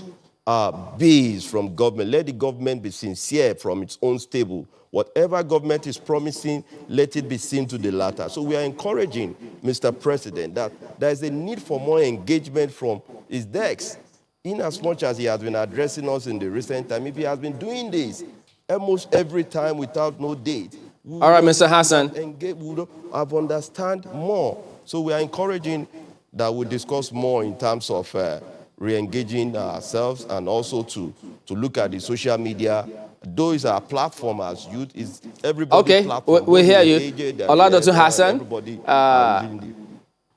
base from government. Let the government be sincere from its own stable. Whatever government is promising, let it be seen to the latter. So we are encouraging, Mr. President, that there is a need for more engagement from his decks. In as much as he has been addressing us in the recent time, if he has been doing this almost every time without no date. All right, Mr. Hassan. We would have understand more. So we are encouraging that we discuss more in terms of re-engaging ourselves and also to look at the social media. Though it's our platform as youth, is everybody's platform. Okay, we hear you. Oladoto Hassan.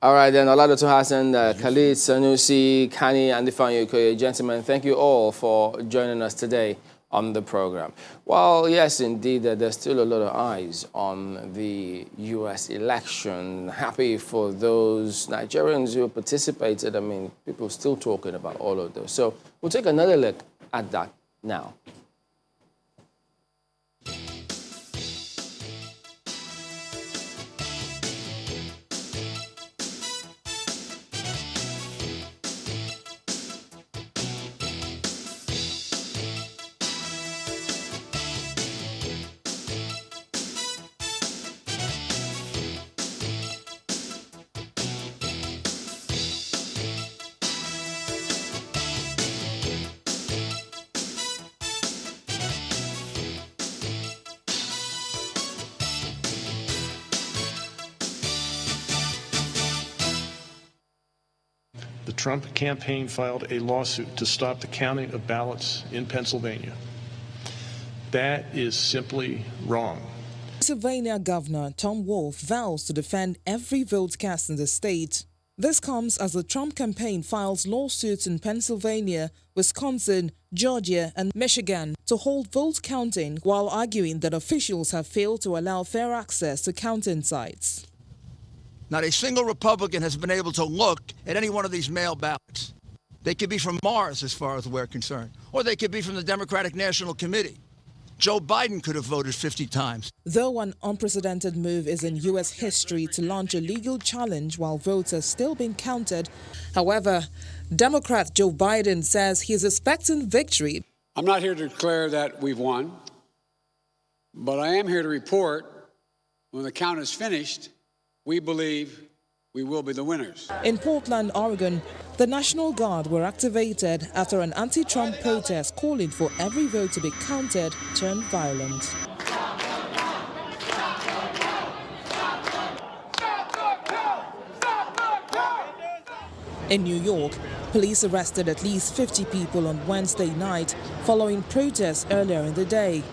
All right, then, Oladoto Hassan, Khalid, Sanusi, Kani, and Ifanyo Okoye. Gentlemen, thank you all for joining us today on the program. Well, yes, indeed, there's still a lot of eyes on the U.S. election. Happy for those Nigerians who participated. I mean, people still talking about all of those. So we'll take another look at that now. The Trump campaign filed a lawsuit to stop the counting of ballots in Pennsylvania. That is simply wrong. Pennsylvania Governor Tom Wolf vows to defend every vote cast in the state. This comes as the Trump campaign files lawsuits in Pennsylvania, Wisconsin, Georgia, and Michigan to hold vote counting, while arguing that officials have failed to allow fair access to counting sites. Not a single Republican has been able to look at any one of these mail ballots. They could be from Mars, as far as we're concerned, or they could be from the Democratic National Committee. Joe Biden could have voted 50 times. Though an unprecedented move is in U.S. history to launch a legal challenge while votes are still being counted, however, Democrat Joe Biden says he is expecting victory. I'm not here to declare that we've won, but I am here to report when the count is finished, we believe we will be the winners. In Portland, Oregon, the National Guard were activated after an anti-Trump protest calling for every vote to be counted turned violent. In New York, police arrested at least 50 people on Wednesday night following protests earlier in the day.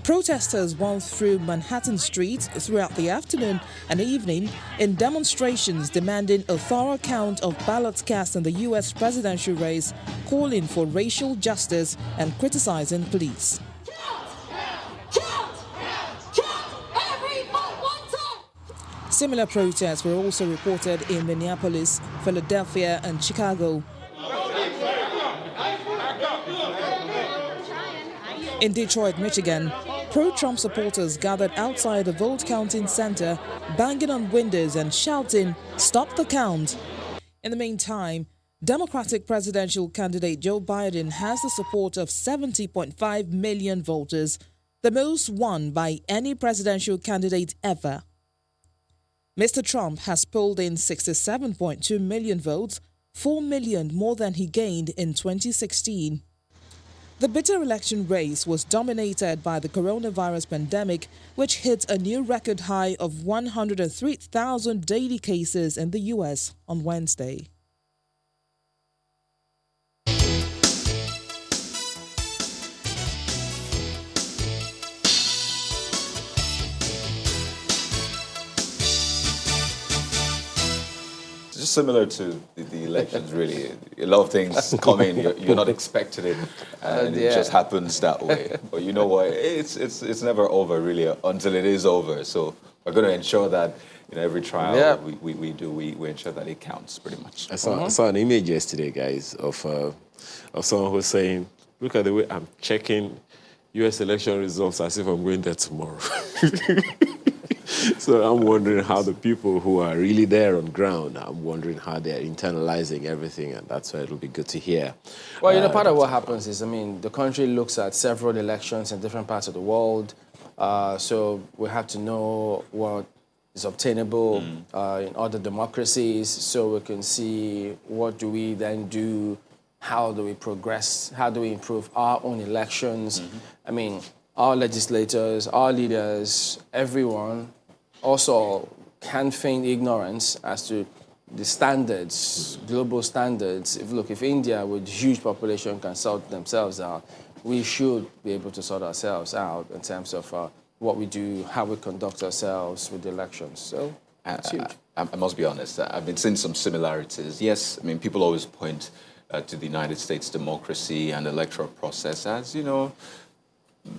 Protesters wound through Manhattan streets throughout the afternoon and evening in demonstrations demanding a thorough count of ballots cast in the U.S. presidential race, calling for racial justice and criticizing police. Similar protests were also reported in Minneapolis, Philadelphia, and Chicago. In Detroit, Michigan, pro-Trump supporters gathered outside a vote-counting center, banging on windows and shouting, "Stop the count!" In the meantime, Democratic presidential candidate Joe Biden has the support of 70.5 million voters, the most won by any presidential candidate ever. Mr. Trump has pulled in 67.2 million votes, 4 million more than he gained in 2016. The bitter election race was dominated by the coronavirus pandemic, which hit a new record high of 103,000 daily cases in the U.S. on Wednesday. Just similar to the elections, really. A lot of things come in, you're not expecting it, and it just happens that way. But you know what? It's never over, really, until it is over. So we're going to ensure that every trial we do, we ensure that it counts, pretty much. I saw an image yesterday, guys, of someone who was saying, "Look at the way I'm checking U.S. election results as if I'm going there tomorrow." So I'm wondering how the people who are really there on ground, I'm wondering how they're internalizing everything, and that's why it'll be good to hear. Well, part of what happens is, the country looks at several elections in different parts of the world, so we have to know what is obtainable in other democracies, so we can see what do we then do, how do we progress, how do we improve our own elections. Our legislators, our leaders, everyone also can feign ignorance as to the standards, global standards. If India with huge population can sort themselves out, we should be able to sort ourselves out in terms of what we do, how we conduct ourselves with the elections. So it's huge. I must be honest, I've been seeing some similarities. Yes, people always point to the United States democracy and electoral process as,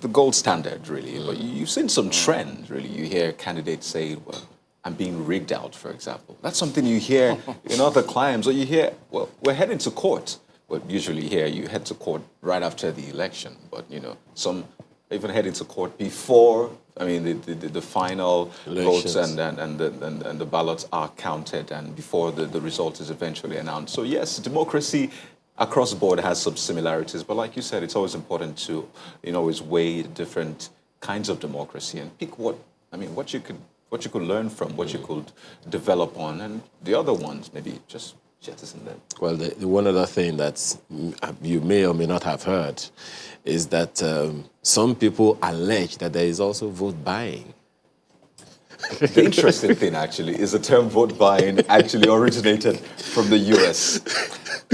the gold standard, really. But you've seen some trend, really. You hear candidates say, well, I'm being rigged out, for example. That's something you hear in other climes. Or you hear, well, we're heading to court. Well, usually here you head to court right after the election. But, some even heading to court before, the final votes and the ballots are counted and before the result is eventually announced. So, yes, democracy across the board has some similarities, but like you said, it's always important to, always weigh different kinds of democracy and pick what you could learn from, what you could develop on, and the other ones maybe just jettison them. Well, the one other thing that you may or may not have heard is that some people allege that there is also vote buying. The interesting thing, actually, is the term vote buying actually originated from the U.S.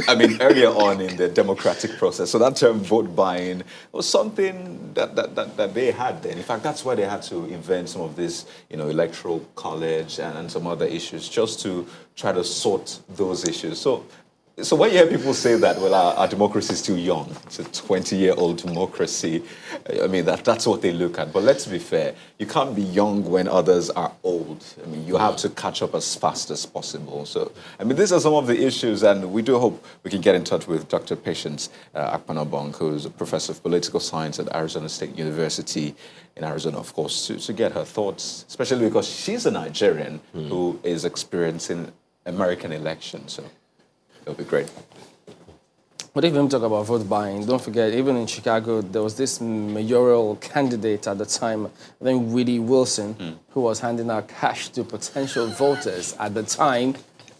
Earlier on in the democratic process. So that term vote buying was something that they had then. In fact, that's why they had to invent some of this, electoral college and some other issues just to try to sort those issues. So when you hear people say that, well, our democracy is still young, it's a 20-year-old democracy, that's what they look at. But let's be fair, you can't be young when others are old. You have to catch up as fast as possible. So, these are some of the issues, and we do hope we can get in touch with Dr. Patience Akpanobong, who's a professor of political science at Arizona State University in Arizona, of course, to get her thoughts, especially because she's a Nigerian who is experiencing American elections. So it'll be great. But if we talk about vote buying, don't forget, even in Chicago, there was this mayoral candidate at the time, I think Willie Wilson, who was handing out cash to potential voters at the time,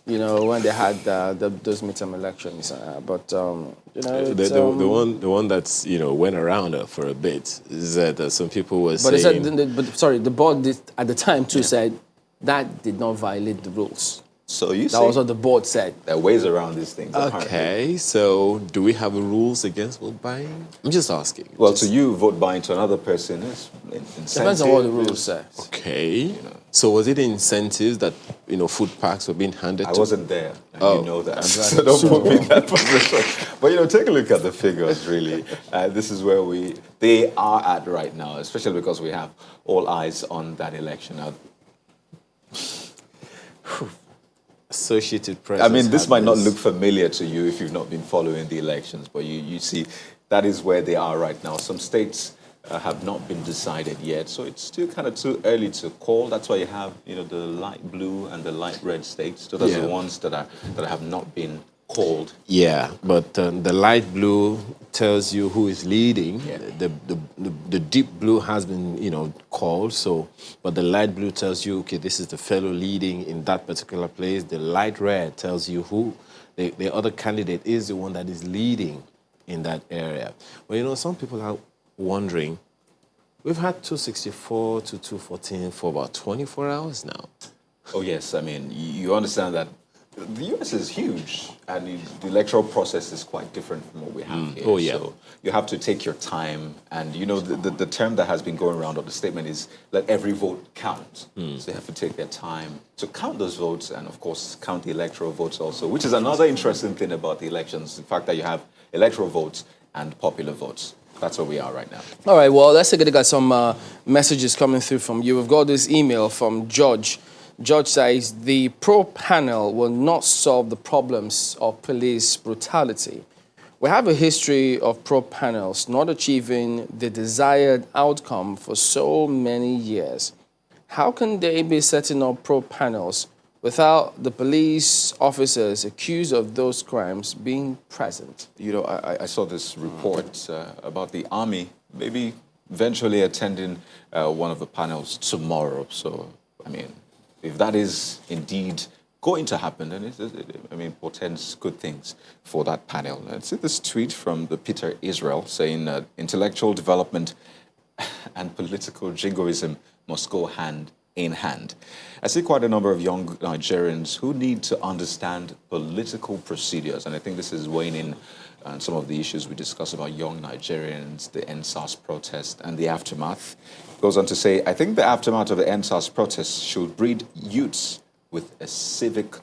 you know, when they had those midterm elections. You know, the one that's, you know, went around for a bit is that some people were saying... the board at the time too said that did not violate the rules. So you that was what the board said. There are ways around these things. Okay, so do we have rules against vote buying? I'm just asking. Well, to you, vote buying to another person is incentive. Depends on what the rules say. Okay. You know. So was it incentives that, you know, food packs were being handed to? I wasn't there, and you know that. So don't put me in that position. But, you know, take a look at the figures, really. This is where they are at right now, especially because we have all eyes on that election. Now, Associated Press. I mean, this might not look familiar to you if you've not been following the elections, but you see that is where they are right now. Some states have not been decided yet, so it's still kind of too early to call. That's why you have, you know, the light blue and the light red states. So those are the ones that have not been called. Yeah, but the light blue tells you who is leading. Yeah. The deep blue has been, you know, called. So, but the light blue tells you, okay, this is the fellow leading in that particular place. The light red tells you who the other candidate is, the one that is leading in that area. Well, you know, some people are wondering. We've had 264 to 214 for about 24 hours now. Oh yes, I mean, you understand that. The U.S. is huge, and the electoral process is quite different from what we have here. Oh, yeah. So you have to take your time, and, you know, the term that has been going around, or the statement is, let every vote count. So they have to take their time to count those votes, and, of course, count the electoral votes also, which is another interesting thing about the elections, the fact that you have electoral votes and popular votes. That's where we are right now. All right, well, let's take a look at some messages coming through from you. We've got this email from George. George says, the pro panel will not solve the problems of police brutality. We have a history of pro panels not achieving the desired outcome for so many years. How can they be setting up pro panels without the police officers accused of those crimes being present? You know, I saw this report about the army maybe eventually attending one of the panels tomorrow. So, I mean, if that is indeed going to happen, then it portends good things for that panel. I see this tweet from the Peter Israel saying intellectual development and political jingoism must go hand in hand. I see quite a number of young Nigerians who need to understand political procedures, and I think this is weighing in on some of the issues we discussed about young Nigerians, the NSAS protest, and the aftermath. Goes on to say, I think the aftermath of the NSAS protest should breed youths with a civic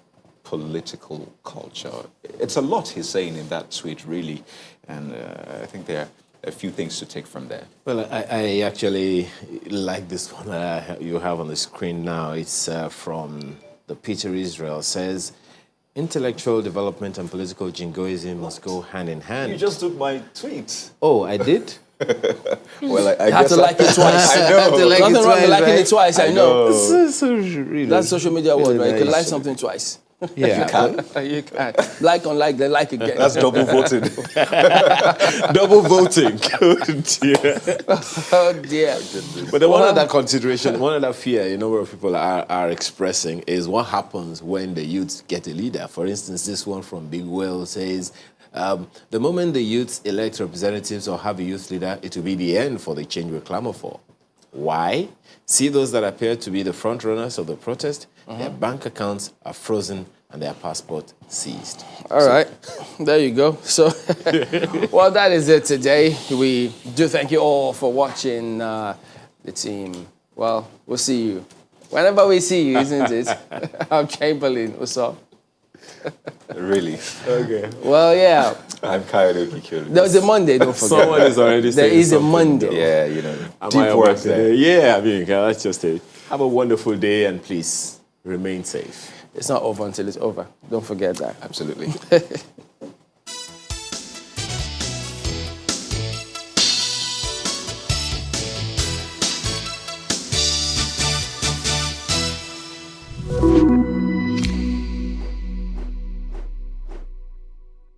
political culture. It's a lot he's saying in that tweet, really, and I think there are a few things to take from there. Well, I actually like this one that you have on the screen now. It's from the Peter Israel. Says, intellectual development and political jingoism must go hand in hand. You just took my tweet. Oh, I did? Well, I have guess to like it twice. I know. Nothing wrong with liking it twice, I know. Really, that's social media world, right? You can like nice. something twice. Yeah. You can. You can. Like, unlike, then like again. That's double voting. Double voting. Oh, dear. Oh, dear. But the one other consideration, one other fear, you know, where people are expressing is what happens when the youths get a leader. For instance, this one from Big Well says, the moment the youths elect representatives or have a youth leader, it will be the end for the change we clamor for. Why? See those that appear to be the front runners of the protest, their bank accounts are frozen and their passport seized. All right, there you go. So, well, that is it today. We do thank you all for watching the team. Well, we'll see you whenever we see you, isn't it? I'm Chamberlain. What's up? Really? Okay. Well, yeah. I'm Coyote Kikyo. There's a Monday, don't forget. Someone is already saying there is a something. Monday. Yeah, you know, Am deep I work awake there. today? Yeah, I mean, that's just it. Have a wonderful day and please remain safe. It's not over until it's over. Don't forget that. Absolutely.